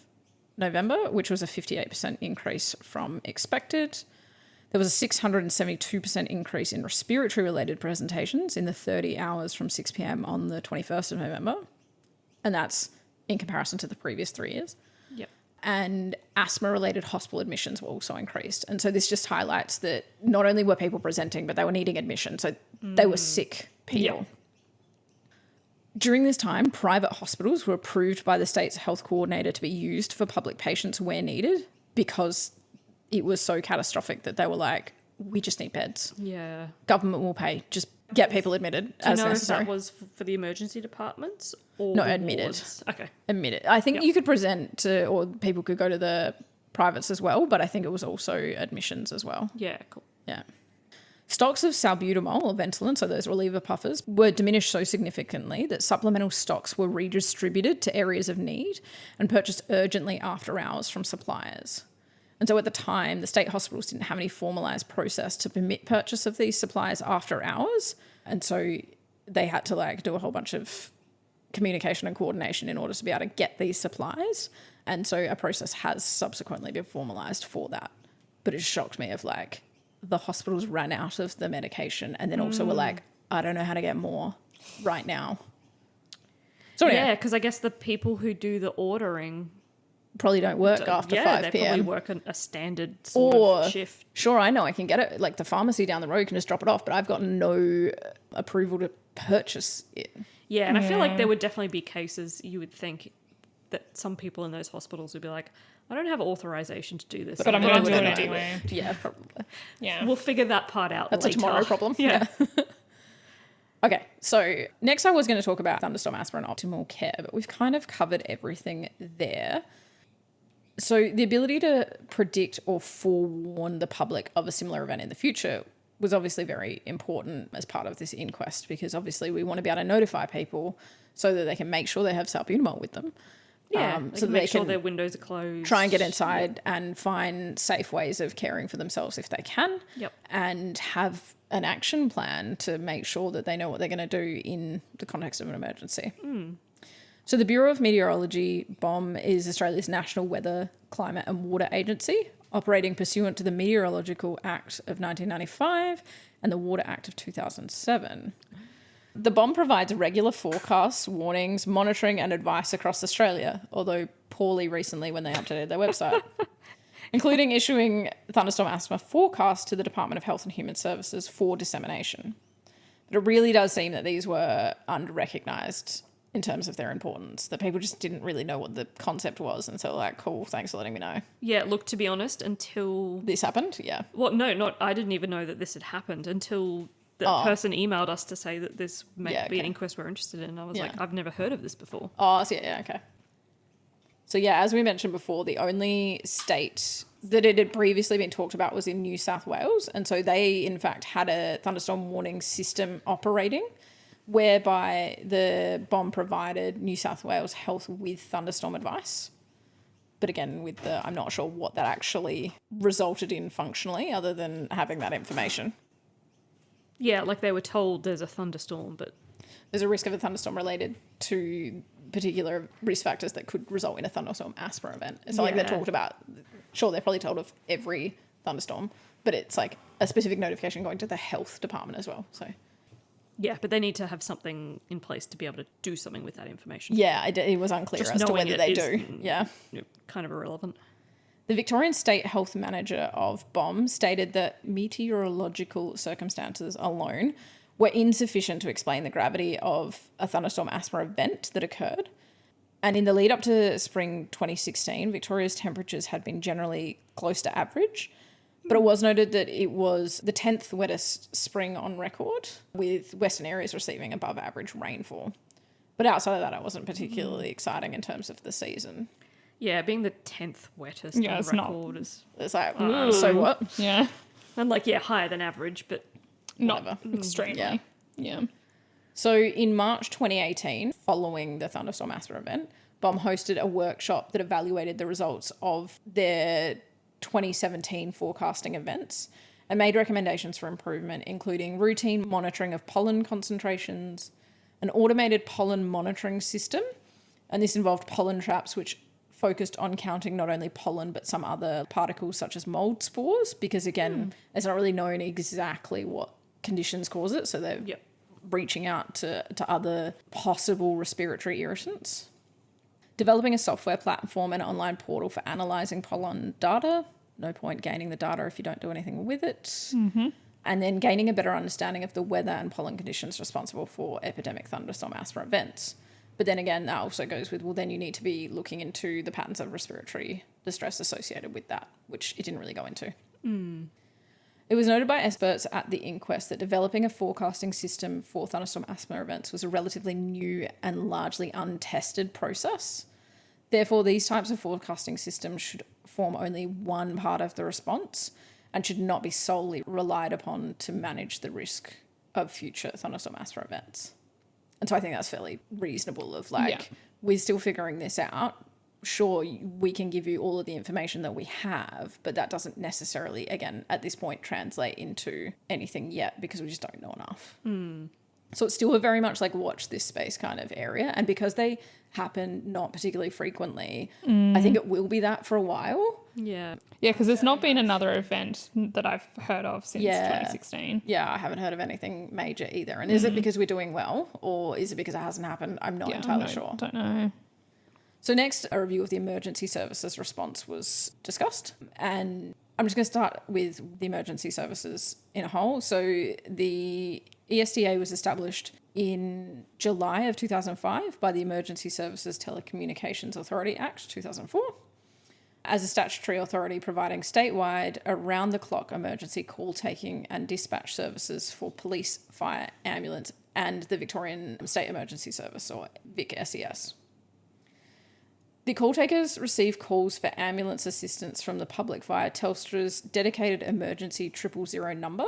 November, which was a 58% increase from expected. There was a 672% increase in respiratory-related presentations in the 30 hours from 6 p.m. on the 21st of November, and that's in comparison to the previous 3 years. Yep. And asthma-related hospital admissions were also increased. And so this just highlights that not only were people presenting, but they were needing admission. So they were sick people. Yeah. During this time, private hospitals were approved by the state's health coordinator to be used for public patients where needed because it was so catastrophic that they were like, we just need beds. Yeah. Government will pay. Just get people admitted Do you as know necessary. if that was for the emergency departments or No, the admitted. wards? Okay. Admitted. I think Yep. you could present to, or people could go to the privates as well, but I think it was also admissions as well. Yeah, cool. Yeah. Stocks of salbutamol or Ventolin, so those reliever puffers, were diminished so significantly that supplemental stocks were redistributed to areas of need and purchased urgently after hours from suppliers. And so at the time, the state hospitals didn't have any formalised process to permit purchase of these supplies after hours. And so they had to do a whole bunch of communication and coordination in order to be able to get these supplies. And so a process has subsequently been formalised for that. But it shocked me of the hospitals ran out of the medication and then also were like, I don't know how to get more right now. So Yeah, because I guess the people who do the ordering probably don't work after 5 they p.m. probably work a standard sort of shift. Sure, I know I can get it. The pharmacy down the road can just drop it off, but I've got no approval to purchase it. Yeah, and I feel like there would definitely be cases you would think that some people in those hospitals would be like, I don't have authorization to do this. But I'm going to do it anyway. anyway. Yeah, probably. Yeah. We'll figure that part out That's later. a tomorrow problem. Yeah. Okay, so next I was going to talk about Thunderstorm Asthma and optimal care, but we've kind of covered everything there. So the ability to predict or forewarn the public of a similar event in the future was obviously very important as part of this inquest, because obviously we want to be able to notify people so that they can make sure they have salbutamol with them. Yeah, So make they sure can their windows are closed. try and get inside and find safe ways of caring for themselves if they can. Yep. And have an action plan to make sure that they know what they're going to do in the context of an emergency. So the Bureau of Meteorology, BOM, is Australia's national weather, climate and water agency, operating pursuant to the Meteorological Act of 1995 and the Water Act of 2007. The BOM provides regular forecasts, warnings, monitoring and advice across Australia, although poorly recently when they updated their website, including issuing thunderstorm asthma forecasts to the Department of Health and Human Services for dissemination. But it really does seem that these were under-recognised in terms of their importance, that people just didn't really know what the concept was, and so cool, thanks for letting me know. Yeah, look, to be honest, until... This happened? Yeah. Well, no, I didn't even know that this had happened until the person emailed us to say that this may be an inquest we're interested in. I was like, I've never heard of this before. Oh, so yeah, okay. So yeah, as we mentioned before, the only state that it had previously been talked about was in New South Wales, and so they, in fact, had a thunderstorm warning system operating, whereby the BOM provided New South Wales Health with thunderstorm advice. But again, I'm not sure what that actually resulted in functionally, other than having that information. Yeah, they were told there's a thunderstorm, but... There's a risk of a thunderstorm related to particular risk factors that could result in a thunderstorm asthma event. It's not like they're talked about. Sure, they're probably told of every thunderstorm, but it's a specific notification going to the health department as well. So... Yeah, but they need to have something in place to be able to do something with that information. Yeah, it was unclear Just as to whether they do. Yeah. Kind of irrelevant. The Victorian State Health Manager of BOM stated that meteorological circumstances alone were insufficient to explain the gravity of a thunderstorm asthma event that occurred. And in the lead up to spring 2016, Victoria's temperatures had been generally close to average, but it was noted that it was the 10th wettest spring on record, with western areas receiving above average rainfall. But outside of that, it wasn't particularly exciting in terms of the season. Yeah, being the 10th wettest on record is... It's so what? Yeah. And higher than average, but... Whatever. Not extremely. Yeah. So in March 2018, following the thunderstorm asthma event, BOM hosted a workshop that evaluated the results of their 2017 forecasting events and made recommendations for improvement, including routine monitoring of pollen concentrations, an automated pollen monitoring system, and this involved pollen traps which focused on counting not only pollen but some other particles such as mold spores, because again, it's not really known exactly what conditions cause it, so they're reaching out to other possible respiratory irritants. Developing a software platform and online portal for analysing pollen data. No point gaining the data if you don't do anything with it. Mm-hmm. And then gaining a better understanding of the weather and pollen conditions responsible for epidemic thunderstorm asthma events. But then again, that also goes with, then you need to be looking into the patterns of respiratory distress associated with that, which it didn't really go into. It was noted by experts at the inquest that developing a forecasting system for thunderstorm asthma events was a relatively new and largely untested process. Therefore, these types of forecasting systems should form only one part of the response, and should not be solely relied upon to manage the risk of future thunderstorm asthma events. And so I think that's fairly reasonable of we're still figuring this out. Sure, we can give you all of the information that we have, but that doesn't necessarily, again, at this point, translate into anything yet because we just don't know enough. So it's still a very much watch this space kind of area. And because they happen not particularly frequently, I think it will be that for a while. Yeah. Yeah, because there's not been another event that I've heard of since 2016. Yeah, I haven't heard of anything major either. And is it because we're doing well, or is it because it hasn't happened? I'm not entirely sure. Don't know. So next, a review of the emergency services response was discussed. And I'm just going to start with the emergency services in a whole. So the ESTA was established in July of 2005 by the Emergency Services Telecommunications Authority Act 2004 as a statutory authority providing statewide around-the-clock emergency call-taking and dispatch services for police, fire, ambulance and the Victorian State Emergency Service, or Vic SES. The call takers receive calls for ambulance assistance from the public via Telstra's dedicated emergency 000 number,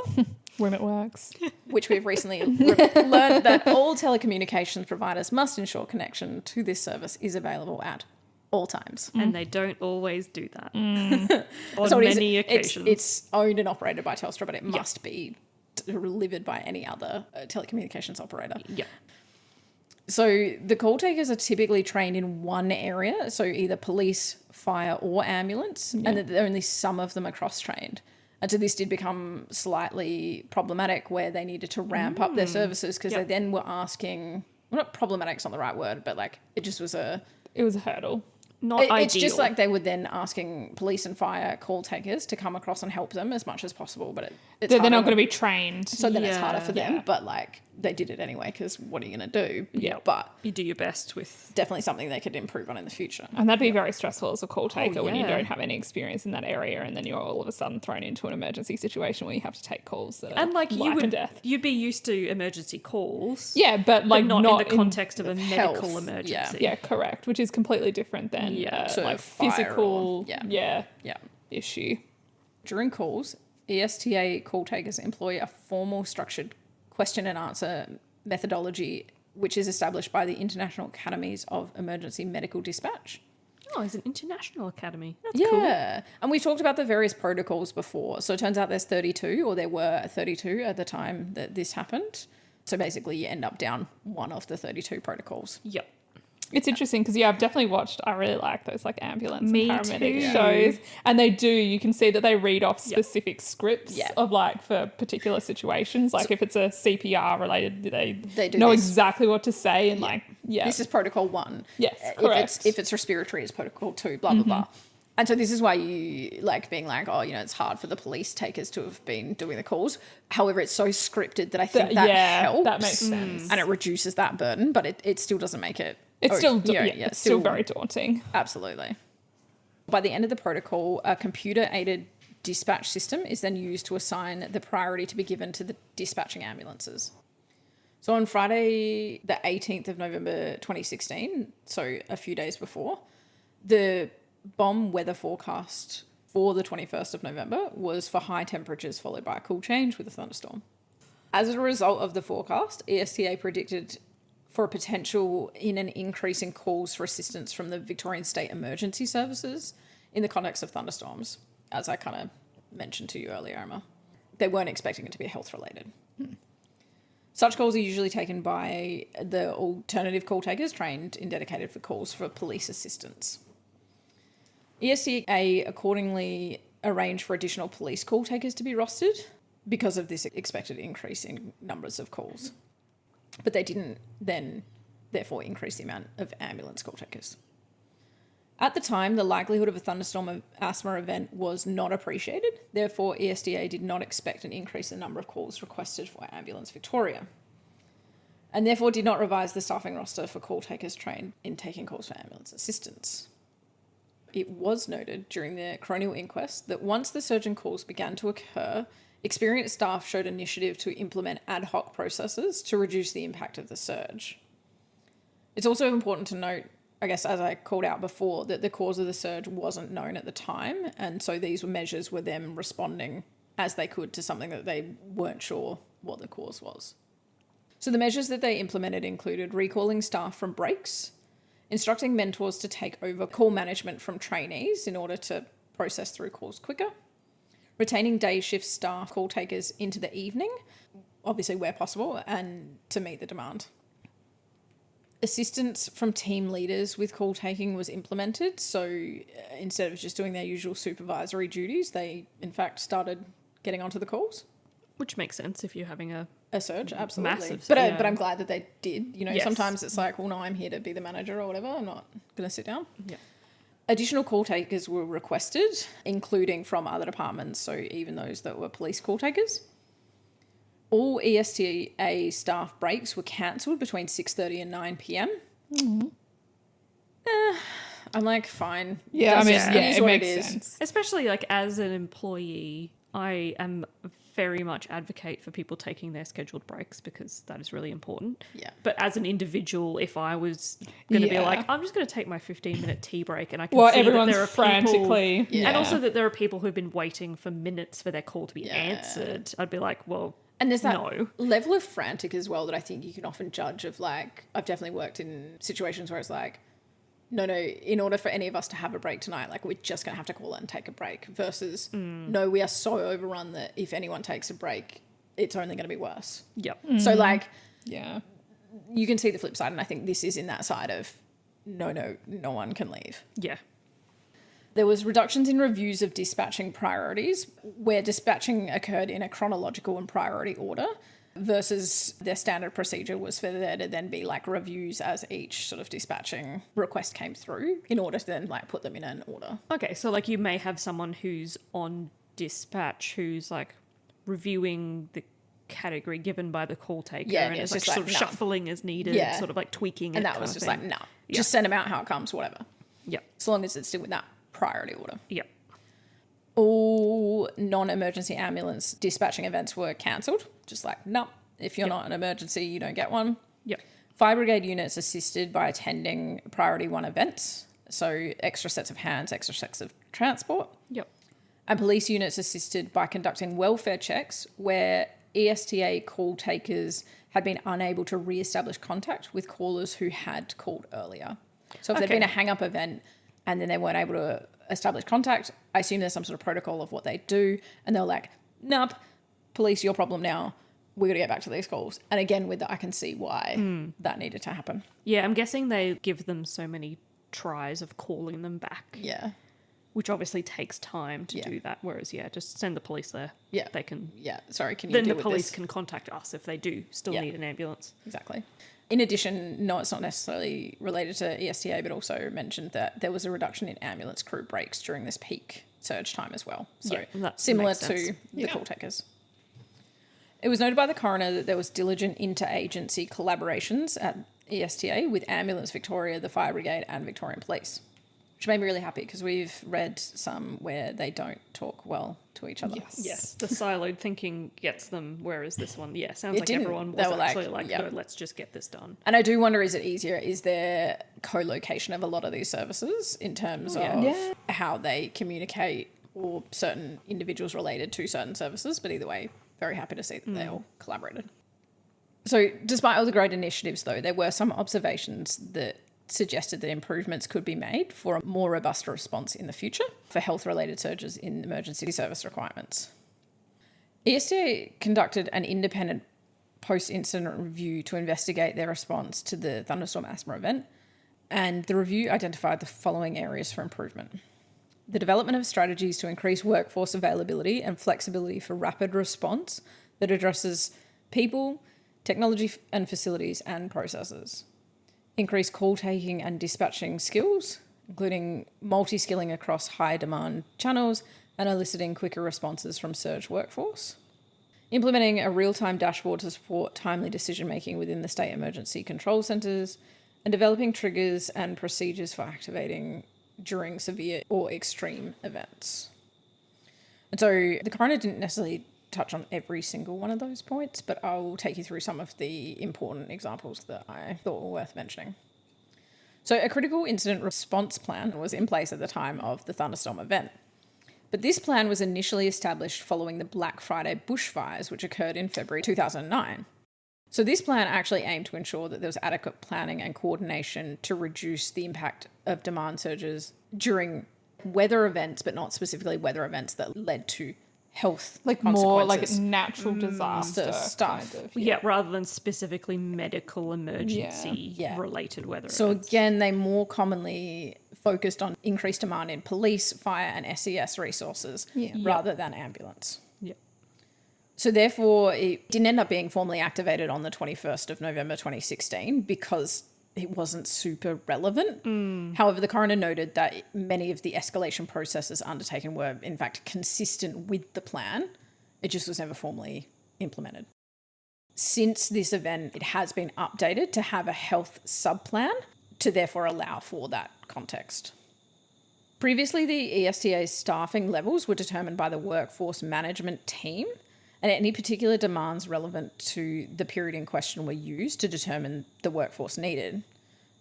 When it works. which we've recently learned that all telecommunications providers must ensure connection to this service is available at all times. And they don't always do that. On So many occasions. It's owned and operated by Telstra, but it must be delivered by any other telecommunications operator. Yeah. So the call takers are typically trained in one area, so either police, fire or ambulance, and that only some of them are cross-trained. And so this did become slightly problematic where they needed to ramp up their services because they then were asking, well, not problematic's not the right word, but it just was It was a hurdle. Not ideal. It's just they were then asking police and fire call takers to come across and help them as much as possible, but They're not going to be trained. So then it's harder for them, Yeah. but they did it anyway because what are you going to do? Yeah. But You do your best with... definitely something they could improve on in the future. And that'd be very stressful as a call taker when you yeah. don't have any experience in that area and then you're all of a sudden thrown into an emergency situation where you have to take calls that are And life and death. you'd be used to emergency calls. Yeah, but But not not in the context of a health, medical emergency. Yeah, correct. Which is completely different than So fire physical or- yeah Yeah. issue. During calls, ESTA call takers employ a formal structured question and answer methodology, which is established by the International Academies of Emergency Medical Dispatch. Oh, it's an international academy. That's cool. Yeah. And we talked about the various protocols before. So it turns out there's 32, or there were 32 at the time that this happened. So basically you end up down one of the 32 protocols. Yep. It's interesting because I've definitely watched. I really like those ambulance Me and paramedic too. shows, and they do. You can see that they read off specific scripts of for particular situations. Like if it's a CPR related, they do know this. exactly what to say and This is protocol 1. Yes, correct. If it's respiratory, it's protocol 2, blah, blah, blah. And so this is why you being it's hard for the police takers to have been doing the calls. However, it's so scripted that I think that helps. That makes sense. And it reduces that burden, but it still doesn't make it. It's still very daunting. Absolutely. By the end of the protocol, a computer-aided dispatch system is then used to assign the priority to be given to the dispatching ambulances. So on Friday, the 18th of November 2016, so a few days before, the BOM weather forecast for the 21st of November was for high temperatures followed by a cool change with a thunderstorm. As a result of the forecast, ESTA predicted for a potential in an increase in calls for assistance from the Victorian State Emergency Services in the context of thunderstorms, as I kind of mentioned to you earlier, Omar. They weren't expecting it to be health-related. Such calls are usually taken by the alternative call takers trained and dedicated for calls for police assistance. ESTA accordingly arranged for additional police call takers to be rostered because of this expected increase in numbers of calls. But they didn't then, therefore, increase the amount of ambulance call takers. At the time, the likelihood of a thunderstorm asthma event was not appreciated. Therefore, ESTA did not expect an increase in the number of calls requested for Ambulance Victoria, and therefore did not revise the staffing roster for call takers trained in taking calls for ambulance assistance. It was noted during the coronial inquest that once the surge in calls began to occur, experienced staff showed initiative to implement ad hoc processes to reduce the impact of the surge. It's also important to note I guess, as I called out before, that the cause of the surge wasn't known at the time. And so these measures were them responding as they could to something that they weren't sure what the cause was. So the measures that they implemented included recalling staff from breaks, instructing mentors to take over call management from trainees in order to process through calls quicker, retaining day shift staff call takers into the evening, obviously where possible, and to meet the demand. Assistance from team leaders with call taking was implemented. So instead of just doing their usual supervisory duties, they in fact started getting onto the calls. Which makes sense if you're having a surge, absolutely. massive. But Yeah. but I'm glad that they did. You know, Yes. sometimes it's like, well, no, I'm here to be the manager or whatever. I'm not going to sit down. Yeah. Additional call takers were requested, including from other departments, so even those that were police call takers. All ESTA staff breaks were cancelled between 6:30 and 9 p.m. I'm like, fine. Yeah, I mean, It is it what makes it is. sense. Especially like as an employee, I am very much advocate for people taking their scheduled breaks because that is really important. Yeah. But as an individual, if I was going to be Yeah. like, I'm just going to take my 15-minute tea break and I can Well, see that everyone's there are frantically. people, Yeah. and also that there are people who've been waiting for minutes for their call to be Yeah. answered, I'd be like, well, And there's that no. level of frantic as well that I think you can often judge of, like, I've definitely worked in situations where it's like, no, in order for any of us to have a break tonight, like, we're just going to have to call it and take a break versus, no, we are so overrun that if anyone takes a break, it's only going to be worse. Yep. So, like, Yeah. you can see the flip side, and I think this is in that side of, no one can leave. Yeah. There was reductions in reviews of dispatching priorities, where dispatching occurred in a chronological and priority order versus their standard procedure was for there to then be like reviews as each sort of dispatching request came through in order to then like put them in an order. Okay, so like you may have someone who's on dispatch who's like reviewing the category given by the call taker, Yeah, and and it's it's like just sort like, of no. shuffling as needed, Yeah. sort of like tweaking And it that kind was of just thing. like, no, Yeah. just send them out how it comes, whatever. Yep. So long as it's still with that priority order. Yep. All non-emergency ambulance dispatching events were cancelled. Just like, no, if you're not an emergency, you don't get one. Yep. Fire brigade units assisted by attending priority 1 events. So extra sets of hands, extra sets of transport. Yep. And police units assisted by conducting welfare checks where ESTA call takers had been unable to re-establish contact with callers who had called earlier. So if there'd Okay. been a hang-up event and then they weren't able to establish contact, I assume there's some sort of protocol of what they do. And they're like, nope, police, your problem now. We got to get back to these calls. And again, with that, I can see why that needed to happen. Yeah, I'm guessing they give them so many tries of calling them back, Yeah. which obviously takes time to Yeah. do that. Whereas, yeah, just send the police there. Yeah. They can. Yeah. Sorry, can you Then deal the with police this? can contact us if they do still Yeah. need an ambulance. Exactly. In addition, no, it's not necessarily related to ESTA, but also mentioned that there was a reduction in ambulance crew breaks during this peak surge time as well. So Yeah, that similar makes sense. to the Yeah. call takers. It was noted by the coroner that there was diligent interagency collaborations at ESTA with Ambulance Victoria, the Fire Brigade and Victorian Police, which made me really happy because we've read some where they don't talk well to each other. Yes, the siloed thinking gets them, whereas this one, yeah, sounds It like didn't. everyone They was were like, actually like, yep. no, let's just get this done. And I do wonder, is it easier? Is there co-location of a lot of these services in terms of Yeah. how they communicate or certain individuals related to certain services? But either way, very happy to see that they all collaborated. So despite all the great initiatives, though, there were some observations that suggested that improvements could be made for a more robust response in the future for health-related surges in emergency service requirements. ESTA conducted an independent post-incident review to investigate their response to the Thunderstorm Asthma event, and the review identified the following areas for improvement. The development of strategies to increase workforce availability and flexibility for rapid response that addresses people, technology and facilities and processes. Increase call taking and dispatching skills, including multi-skilling across high demand channels and eliciting quicker responses from surge workforce. Implementing a real-time dashboard to support timely decision-making within the state emergency control centres, and developing triggers and procedures for activating during severe or extreme events. And so the coroner didn't necessarily touch on every single one of those points, but I'll take you through some of the important examples that I thought were worth mentioning. So a critical incident response plan was in place at the time of the thunderstorm event. But this plan was initially established following the Black Friday bushfires, which occurred in February 2009. So this plan actually aimed to ensure that there was adequate planning and coordination to reduce the impact of demand surges during weather events, but not specifically weather events that led to health more like consequences. natural disaster stuff. kind of, Yeah, rather than specifically medical emergency related weather So events. again, they more commonly focused on increased demand in police, fire and SES resources rather than ambulance. Yeah. So therefore, it didn't end up being formally activated on the 21st of November 2016 because it wasn't super relevant. However, the coroner noted that many of the escalation processes undertaken were, in fact, consistent with the plan. It just was never formally implemented. Since this event, it has been updated to have a health subplan to therefore allow for that context. Previously, the ESTA's staffing levels were determined by the workforce management team, and any particular demands relevant to the period in question were used to determine the workforce needed.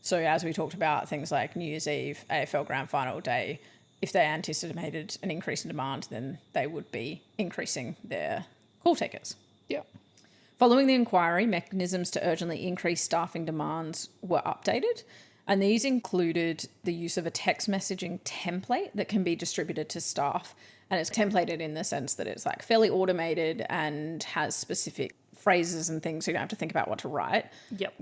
So as we talked about, things like New Year's Eve, AFL Grand Final Day, if they anticipated an increase in demand, then they would be increasing their call takers. Yeah. Following the inquiry, mechanisms to urgently increase staffing demands were updated, and these included the use of a text messaging template that can be distributed to staff. And it's templated in the sense that it's like fairly automated and has specific phrases and things, so you don't have to think about what to write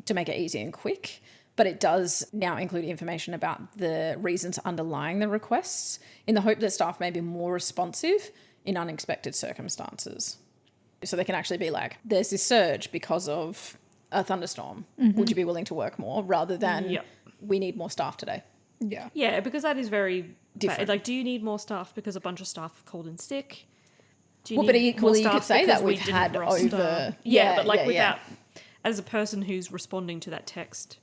to make it easy and quick. But it does now include information about the reasons underlying the requests in the hope that staff may be more responsive in unexpected circumstances. So they can actually be like, there's this surge because of a thunderstorm. Would you be willing to work more? Rather than we need more staff today. Yeah. Yeah, because that is very Different. Like, do you need more staff because a bunch of staff have called in sick? Do Well, need but more equally you staff could say because that we we've didn't had roster? over... Yeah, but like without... As a person who's responding to that text,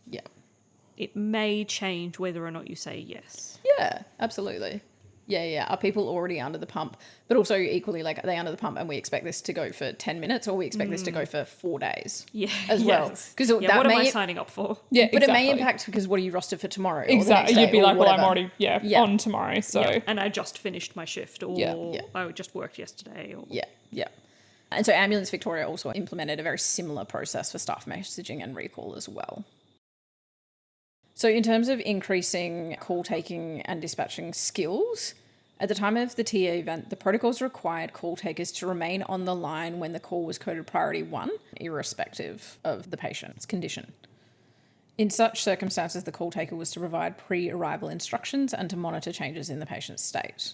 it may change whether or not you say yes. Yeah, absolutely. Yeah. Are people already under the pump? But also equally, like, are they under the pump and we expect this to go for 10 minutes or we expect this to go for 4 days? Yeah. As well. Because what am I signing up for? Yeah, but it may impact because what are you rostered for tomorrow? Or the Exactly. next day You'd be or like, well, I'm whatever. already on tomorrow. So And I just finished my shift, or I just worked yesterday. Or... Yeah. And so Ambulance Victoria also implemented a very similar process for staff messaging and recall as well. So in terms of increasing call taking and dispatching skills, at the time of the TA event, the protocols required call takers to remain on the line when the call was coded priority 1, irrespective of the patient's condition. In such circumstances, the call taker was to provide pre-arrival instructions and to monitor changes in the patient's state.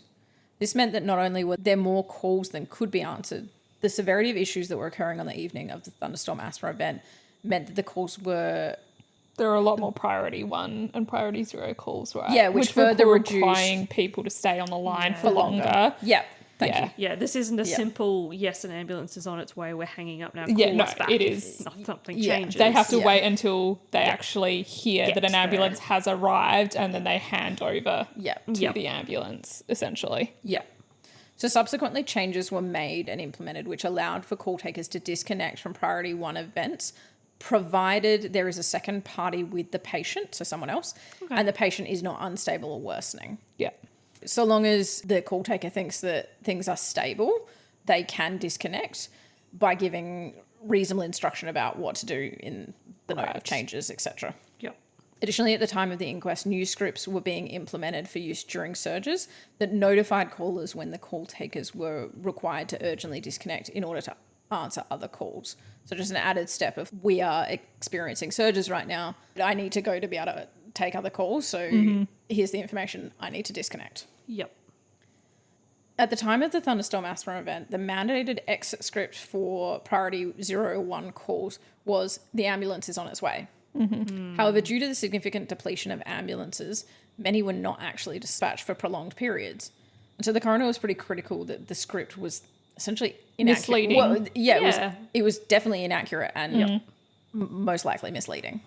This meant that not only were there more calls than could be answered, the severity of issues that were occurring on the evening of the Thunderstorm Asthma event meant that the calls were... There are a lot more priority 1 and priority 0 calls, right? Yeah, which further were reduced... requiring people to stay on the line for longer. Yeah, thank you. Yeah, this isn't a simple, yes, an ambulance is on its way, we're hanging up now. Yeah, no, us back it if is. Something changes. They have to wait until they actually hear Get that an there. ambulance has arrived and then they hand over to to the ambulance, essentially. Yeah. So subsequently changes were made and implemented which allowed for call takers to disconnect from priority 1 events provided there is a second party with the patient, so someone else, and the patient is not unstable or worsening. Yeah. So long as the call taker thinks that things are stable, they can disconnect by giving reasonable instruction about what to do in the note of changes, etc. Yep. Additionally, at the time of the inquest, new scripts were being implemented for use during surges that notified callers when the call takers were required to urgently disconnect in order to answer other calls. So just an added step of we are experiencing surges right now. I need to go to be able to take other calls. So here's the information. I need to disconnect. Yep. At the time of the Thunderstorm Asthma event, the mandated exit script for priority 001 calls was the ambulance is on its way. However, due to the significant depletion of ambulances, many were not actually dispatched for prolonged periods. And so the coroner was pretty critical that the script was essentially inaccurate. Misleading. Well, it was definitely inaccurate and most likely misleading.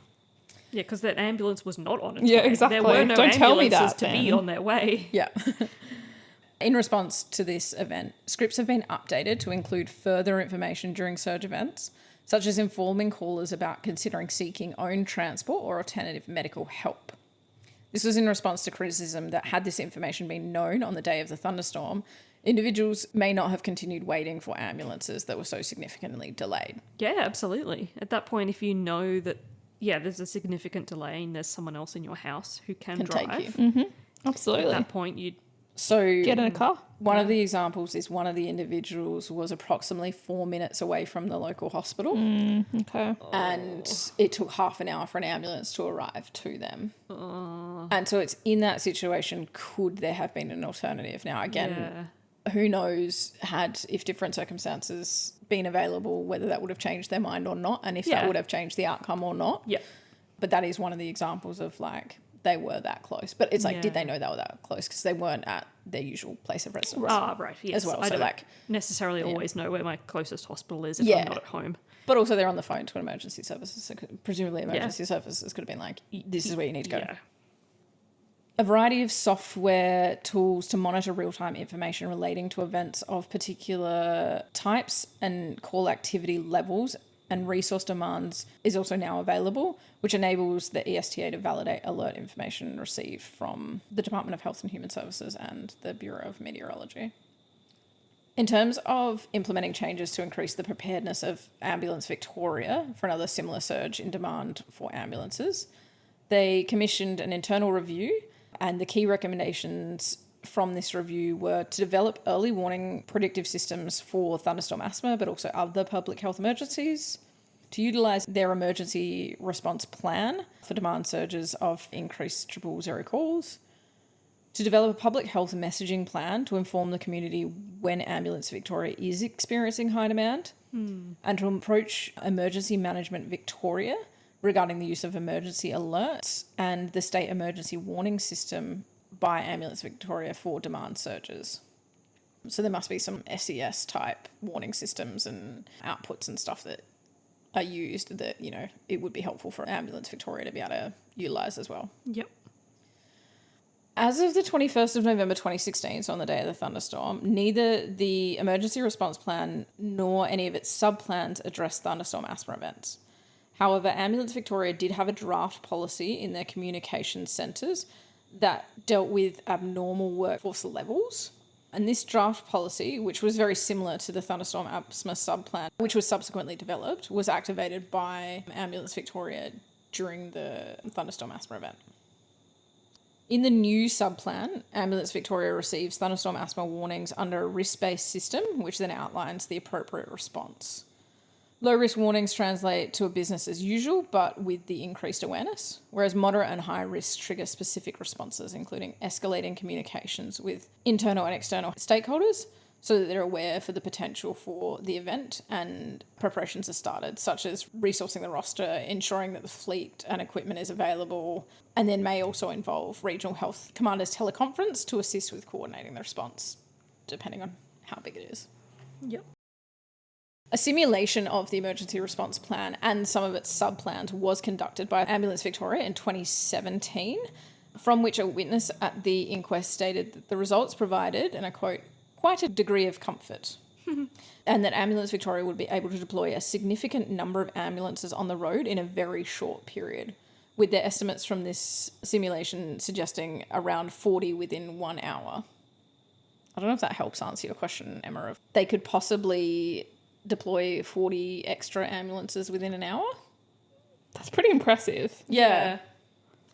Yeah, because that ambulance was not on its way. Yeah, exactly. There were no Don't tell me ambulances that, to be then. on their way. Yeah. In response to this event, scripts have been updated to include further information during surge events, such as informing callers about considering seeking own transport or alternative medical help. This was in response to criticism that had this information been known on the day of the thunderstorm, individuals may not have continued waiting for ambulances that were so significantly delayed. Yeah, absolutely. At that point, if you know that, there's a significant delay and there's someone else in your house who can drive, take you. Absolutely. at that point, you'd So Get in a car. one of the examples is one of the individuals was approximately 4 minutes away from the local hospital, Okay. and it took half an hour for an ambulance to arrive to them. And so it's in that situation, could there have been an alternative? Now, again, who knows, if different circumstances been available, whether that would have changed their mind or not, and if that would have changed the outcome or not. Yeah. But that is one of the examples of like, they were that close. But it's like, did they know they were that close? Because they weren't at their usual place of residence. Right. Yes. As well. I So don't like, necessarily always know where my closest hospital is if I'm not at home. but also they're on the phone to an emergency services. So presumably emergency services could have been like, this is where you need to go. Yeah. A variety of software tools to monitor real-time information relating to events of particular types and call activity levels and resource demands is also now available, which enables the ESTA to validate alert information received from the Department of Health and Human Services and the Bureau of Meteorology. In terms of implementing changes to increase the preparedness of Ambulance Victoria for another similar surge in demand for ambulances, they commissioned an internal review, and the key recommendations from this review were to develop early warning predictive systems for thunderstorm asthma, but also other public health emergencies, to utilise their emergency response plan for demand surges of increased 000 calls, to develop a public health messaging plan to inform the community when Ambulance Victoria is experiencing high demand, and to approach Emergency Management Victoria regarding the use of emergency alerts and the state emergency warning system by Ambulance Victoria for demand surges. So there must be some SES type warning systems and outputs and stuff that are used that, you know, it would be helpful for Ambulance Victoria to be able to utilise as well. Yep. As of the 21st of November 2016, so on the day of the thunderstorm, neither the emergency response plan nor any of its sub-plans addressed thunderstorm asthma events. However, Ambulance Victoria did have a draft policy in their communication centres that dealt with abnormal workforce levels. And this draft policy, which was very similar to the thunderstorm asthma subplan, which was subsequently developed, was activated by Ambulance Victoria during the thunderstorm asthma event. In the new subplan, Ambulance Victoria receives thunderstorm asthma warnings under a risk-based system, which then outlines the appropriate response. Low-risk warnings translate to a business as usual, but with the increased awareness, whereas moderate and high risk trigger specific responses, including escalating communications with internal and external stakeholders so that they're aware for the potential for the event and preparations are started, such as resourcing the roster, ensuring that the fleet and equipment is available, and then may also involve regional health commanders teleconference to assist with coordinating the response, depending on how big it is. Yep. A simulation of the emergency response plan and some of its sub-plans was conducted by Ambulance Victoria in 2017, from which a witness at the inquest stated that the results provided, and I quote, quite a degree of comfort, and that Ambulance Victoria would be able to deploy a significant number of ambulances on the road in a very short period, with their estimates from this simulation suggesting around 40 within 1 hour. I don't know if that helps answer your question, Emma, of they could possibly deploy 40 extra ambulances within an hour. That's pretty impressive. Yeah.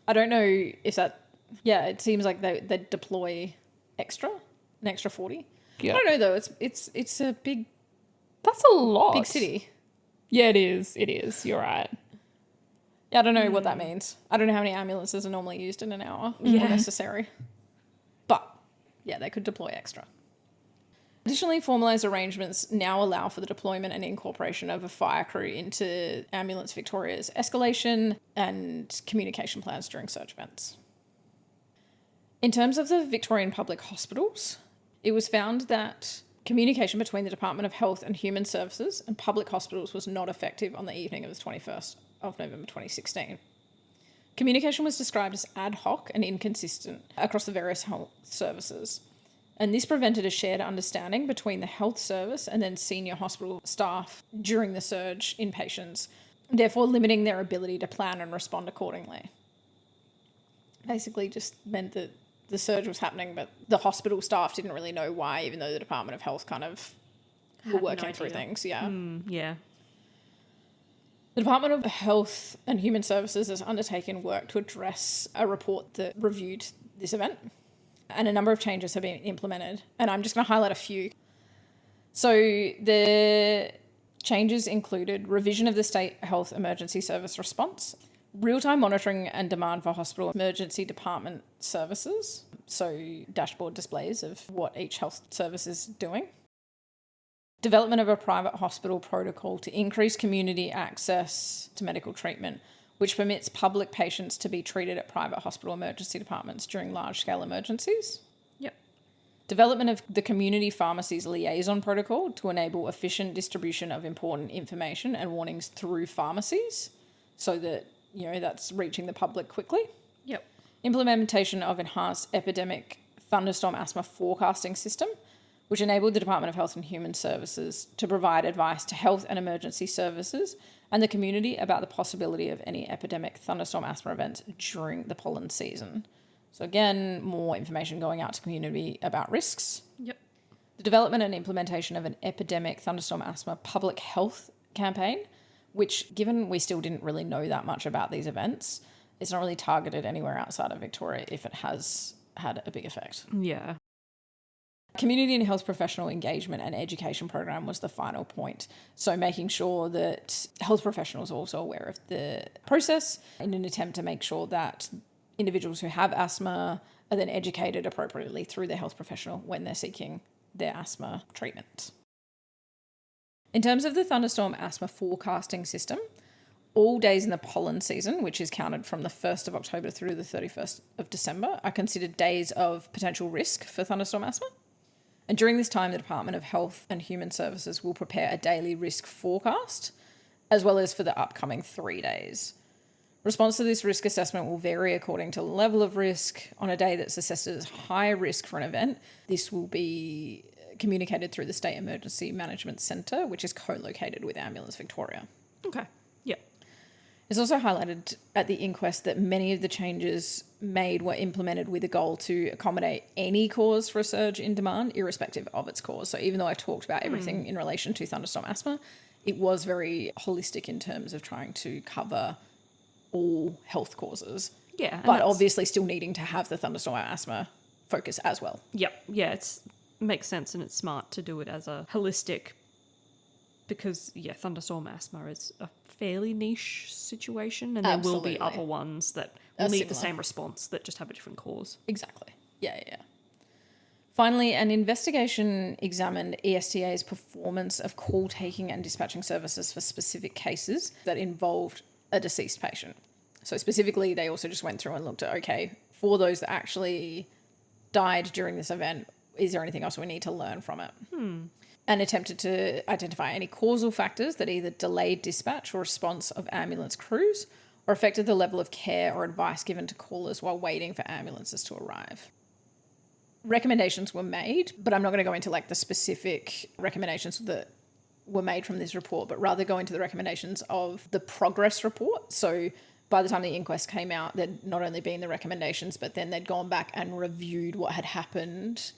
I don't know if that... Yeah, it seems like they'd deploy an extra 40. Yeah. I don't know, though. It's a big... That's a lot. Big city. Yeah, it is. It is. You're right. Yeah, I don't know what that means. I don't know how many ambulances are normally used in an hour or necessary. But, yeah, they could deploy extra. Additionally, formalised arrangements now allow for the deployment and incorporation of a fire crew into Ambulance Victoria's escalation and communication plans during surge events. In terms of the Victorian public hospitals, it was found that communication between the Department of Health and Human Services and public hospitals was not effective on the evening of the 21st of November 2016. Communication was described as ad hoc and inconsistent across the various health services. And this prevented a shared understanding between the health service and then senior hospital staff during the surge in patients, therefore limiting their ability to plan and respond accordingly. basically just meant that the surge was happening, but the hospital staff didn't really know why, even though the Department of Health kind of were working through things. Yeah. Yeah. The Department of Health and Human Services has undertaken work to address a report that reviewed this event, and a number of changes have been implemented. And I'm just going to highlight a few. So the changes included revision of the State Health Emergency Service response, real-time monitoring and demand for hospital emergency department services, so dashboard displays of what each health service is doing. Development of a private hospital protocol to increase community access to medical treatment, which permits public patients to be treated at private hospital emergency departments during large-scale emergencies. Yep. Development of the community pharmacies liaison protocol to enable efficient distribution of important information and warnings through pharmacies so that, that's reaching the public quickly. Yep. Implementation of enhanced epidemic thunderstorm asthma forecasting system, which enabled the Department of Health and Human Services to provide advice to health and emergency services and the community about the possibility of any epidemic thunderstorm asthma events during the pollen season. So again, more information going out to community about risks. Yep. The development and implementation of an epidemic thunderstorm asthma public health campaign, which, given we still didn't really know that much about these events, it's not really targeted anywhere outside of Victoria if it has had a big effect. Yeah. Community and health professional engagement and education program was the final point. So making sure that health professionals are also aware of the process in an attempt to make sure that individuals who have asthma are then educated appropriately through their health professional when they're seeking their asthma treatment. In terms of the thunderstorm asthma forecasting system, all days in the pollen season, which is counted from the 1st of October through the 31st of December, are considered days of potential risk for thunderstorm asthma. And during this time, the Department of Health and Human Services will prepare a daily risk forecast, as well as for the upcoming 3 days. Response to this risk assessment will vary according to the level of risk. On a day that's assessed as high risk for an event, this will be communicated through the State Emergency Management Centre, which is co-located with Ambulance Victoria. Okay. Yep. It's also highlighted at the inquest that many of the changes made were implemented with a goal to accommodate any cause for a surge in demand, irrespective of its cause. So even though I talked about everything in relation to thunderstorm asthma, it was very holistic in terms of trying to cover all health causes. Yeah. But obviously still needing to have the thunderstorm asthma focus as well. Yep. Yeah, it makes sense and it's smart to do it as a holistic because, thunderstorm asthma is a fairly niche situation and there will be other ones that will need the same response that just have a different cause. Exactly. Yeah. Finally, an investigation examined ESTA's performance of call taking and dispatching services for specific cases that involved a deceased patient. So specifically, they also just went through and looked at, okay, for those that actually died during this event, is there anything else we need to learn from it? And attempted to identify any causal factors that either delayed dispatch or response of ambulance crews or affected the level of care or advice given to callers while waiting for ambulances to arrive. Recommendations were made, but I'm not going to go into the specific recommendations that were made from this report, but rather go into the recommendations of the progress report. So by the time the inquest came out, there'd not only been the recommendations, but then they'd gone back and reviewed what had happened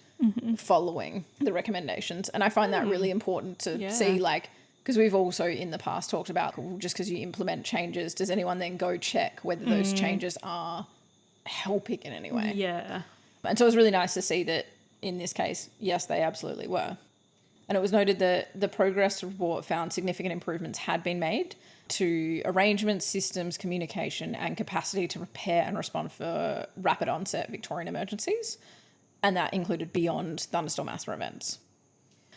following the recommendations. And I find that really important to see, because we've also in the past talked about, just because you implement changes, does anyone then go check whether those changes are helping in any way? Yeah. And so it was really nice to see that in this case, yes, they absolutely were. And it was noted that the progress report found significant improvements had been made to arrangements, systems, communication, and capacity to prepare and respond for rapid onset Victorian emergencies. And that included beyond thunderstorm asthma events.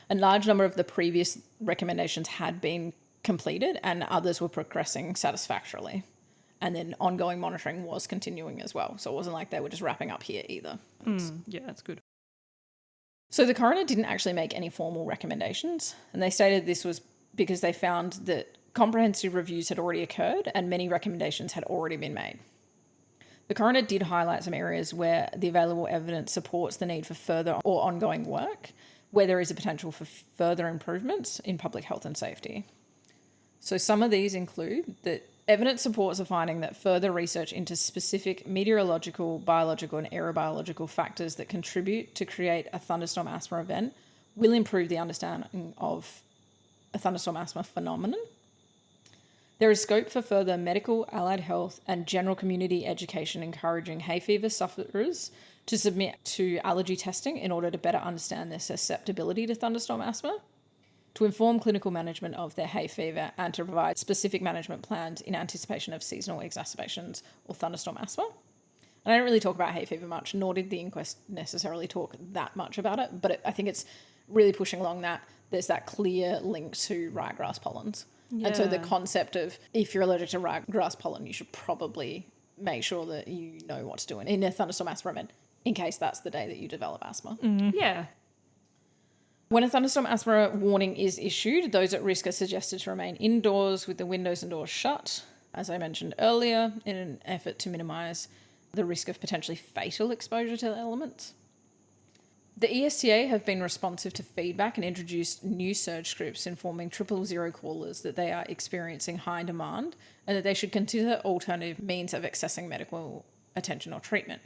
A large number of the previous recommendations had been completed and others were progressing satisfactorily. And then ongoing monitoring was continuing as well. So it wasn't like they were just wrapping up here either. Yeah, that's good. So the coroner didn't actually make any formal recommendations, and they stated this was because they found that comprehensive reviews had already occurred and many recommendations had already been made. The coroner did highlight some areas where the available evidence supports the need for further or ongoing work, where there is a potential for further improvements in public health and safety. So some of these include that Evidence supports the finding that further research into specific meteorological, biological, and aerobiological factors that contribute to create a thunderstorm asthma event will improve the understanding of a thunderstorm asthma phenomenon. There is scope for further medical, allied health, and general community education encouraging hay fever sufferers to submit to allergy testing in order to better understand their susceptibility to thunderstorm asthma, to inform clinical management of their hay fever, and to provide specific management plans in anticipation of seasonal exacerbations or thunderstorm asthma. And I don't really talk about hay fever much, nor did the inquest necessarily talk that much about it, but I think it's really pushing along that there's that clear link to ryegrass pollens. Yeah. And so the concept of if you're allergic to ryegrass pollen, you should probably make sure that you know what to do in a thunderstorm asthma event in case that's the day that you develop asthma. Mm-hmm. Yeah. When a thunderstorm asthma warning is issued, those at risk are suggested to remain indoors with the windows and doors shut, as I mentioned earlier, in an effort to minimise the risk of potentially fatal exposure to the elements. The ESTA have been responsive to feedback and introduced new surge scripts informing 000 callers that they are experiencing high demand and that they should consider alternative means of accessing medical attention or treatment.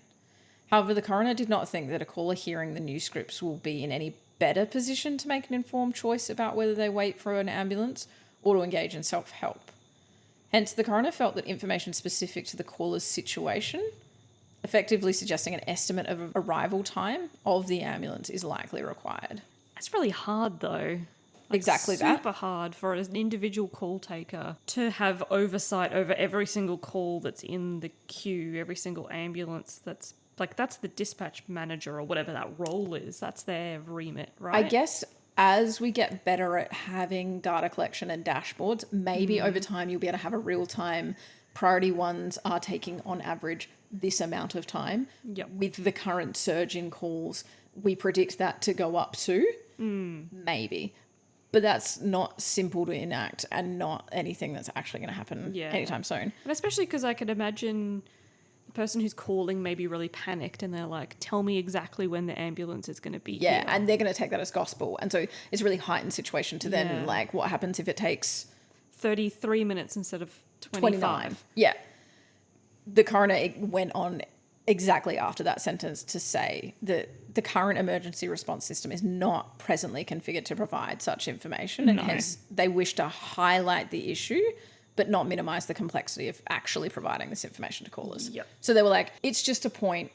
However, the coroner did not think that a caller hearing the new scripts will be in any better position to make an informed choice about whether they wait for an ambulance or to engage in self-help. Hence, the coroner felt that information specific to the caller's situation, effectively suggesting an estimate of arrival time of the ambulance, is likely required. That's really hard though. Exactly that. Super hard for an individual call taker to have oversight over every single call that's in the queue, every single ambulance that's the dispatch manager or whatever that role is. That's their remit, right? I guess as we get better at having data collection and dashboards, maybe over time you'll be able to have a real-time priority ones are taking on average this amount of time. Yep. With the current surge in calls, we predict that to go up to maybe. But that's not simple to enact and not anything that's actually going to happen anytime soon. And especially because I could imagine the person who's calling may be really panicked and they're like, tell me exactly when the ambulance is going to be here. And they're going to take that as gospel. And so it's a really heightened situation to then, like, what happens if it takes 33 minutes instead of 25? Yeah. The coroner went on exactly after that sentence to say that the current emergency response system is not presently configured to provide such information, and hence they wish to highlight the issue but not minimise the complexity of actually providing this information to callers. Yep. So they were like, it's just a point.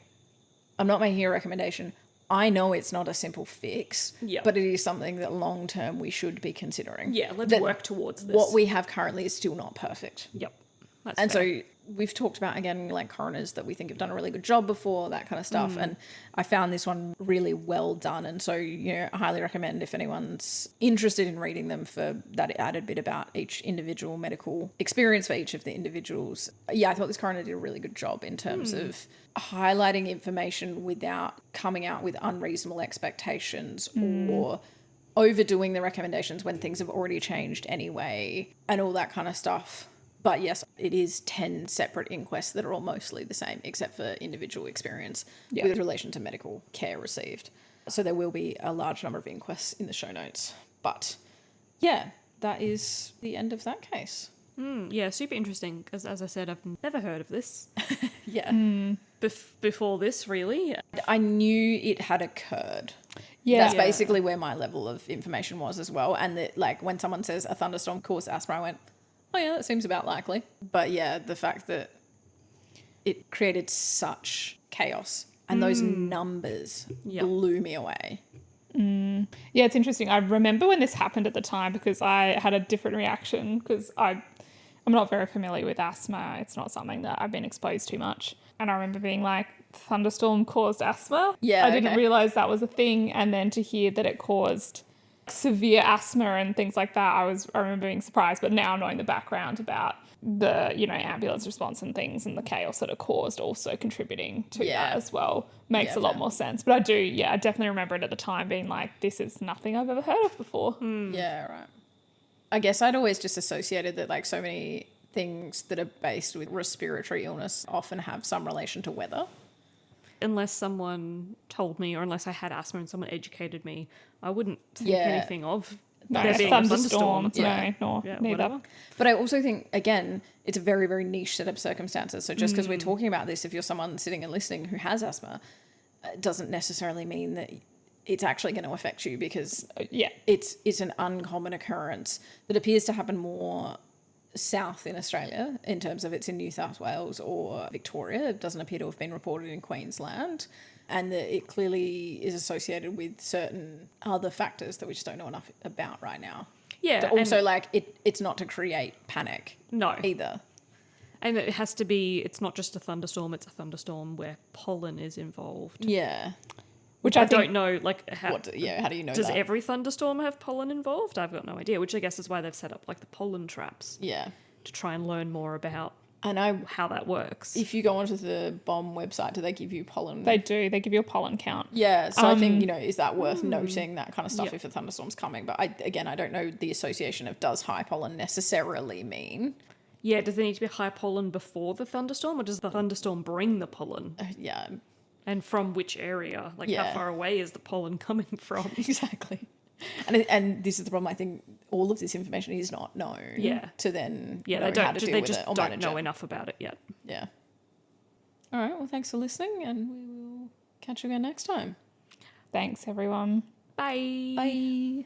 I'm not making a recommendation. I know it's not a simple fix, but it is something that long-term we should be considering. Yeah, let's work towards this. What we have currently is still not perfect. Yep. And so we've talked about, again, like coroners that we think have done a really good job before, that kind of stuff. And I found this one really well done. And so, I highly recommend if anyone's interested in reading them for that added bit about each individual medical experience for each of the individuals. Yeah, I thought this coroner did a really good job in terms of highlighting information without coming out with unreasonable expectations or overdoing the recommendations when things have already changed anyway and all that kind of stuff. But yes, it is 10 separate inquests that are all mostly the same, except for individual experience with relation to medical care received. So there will be a large number of inquests in the show notes. But yeah, that is the end of that case. Yeah, super interesting, because as I said, I've never heard of this. Before this, really. I knew it had occurred. Yeah. That's basically where my level of information was as well. And that, like, when someone says a thunderstorm caused asthma, I went, oh yeah, that seems about likely. But yeah, the fact that it created such chaos and those numbers blew me away. Yeah, it's interesting. I remember when this happened at the time because I had a different reaction because I'm not very familiar with asthma. It's not something that I've been exposed to much. And I remember being like, thunderstorm caused asthma? Yeah, I didn't realise that was a thing. And then to hear that it caused severe asthma and things like that, I remember being surprised. But now knowing the background about the ambulance response and things and the chaos that it caused also contributing to that as well makes a lot more sense. But I definitely remember it at the time being like, this is nothing I've ever heard of before. Yeah, right. I guess I'd always just associated that, like, so many things that are based with respiratory illness often have some relation to weather. Unless someone told me, or unless I had asthma and someone educated me, I wouldn't think anything of No, There being a thunderstorm. thunderstorm. No, Yeah, neither. whatever. But I also think, again, it's a very, very niche set of circumstances. So just because we're talking about this, if you're someone sitting and listening who has asthma, it doesn't necessarily mean that it's actually going to affect you, because Yeah. it's an uncommon occurrence that appears to happen more south in Australia in terms of it's in New South Wales or Victoria. It doesn't appear to have been reported in Queensland, and that it clearly is associated with certain other factors that we just don't know enough about right now. Yeah. But also, and- like, it's not to create panic No. either. And it has to be, it's not just a thunderstorm, it's a thunderstorm where pollen is involved. Yeah. Which I I think don't know, like, how, How do you know does that? every thunderstorm have pollen involved? I've got no idea, which I guess is why they've set up, like, the pollen traps Yeah. to try and learn more about I know. how that works. If you go onto the BOM website, do they give you pollen? they do. They give you a pollen count. Yeah, so I think, is that worth Hmm. noting, that kind of stuff, Yeah. if a thunderstorm's coming? But I don't know the association of does high pollen necessarily mean. Yeah, does there need to be high pollen before the thunderstorm, or does the thunderstorm bring the pollen? Yeah, And from which area? Like, Yeah. how far away is the pollen coming from? exactly. And this is the problem. I think all of this information is not known. Yeah. To then Yeah, know they how to don't. deal They with just it or don't manage know it. enough about it yet. Yeah. All right. Well, thanks for listening, and we will catch you again next time. Thanks, everyone. Bye. Bye.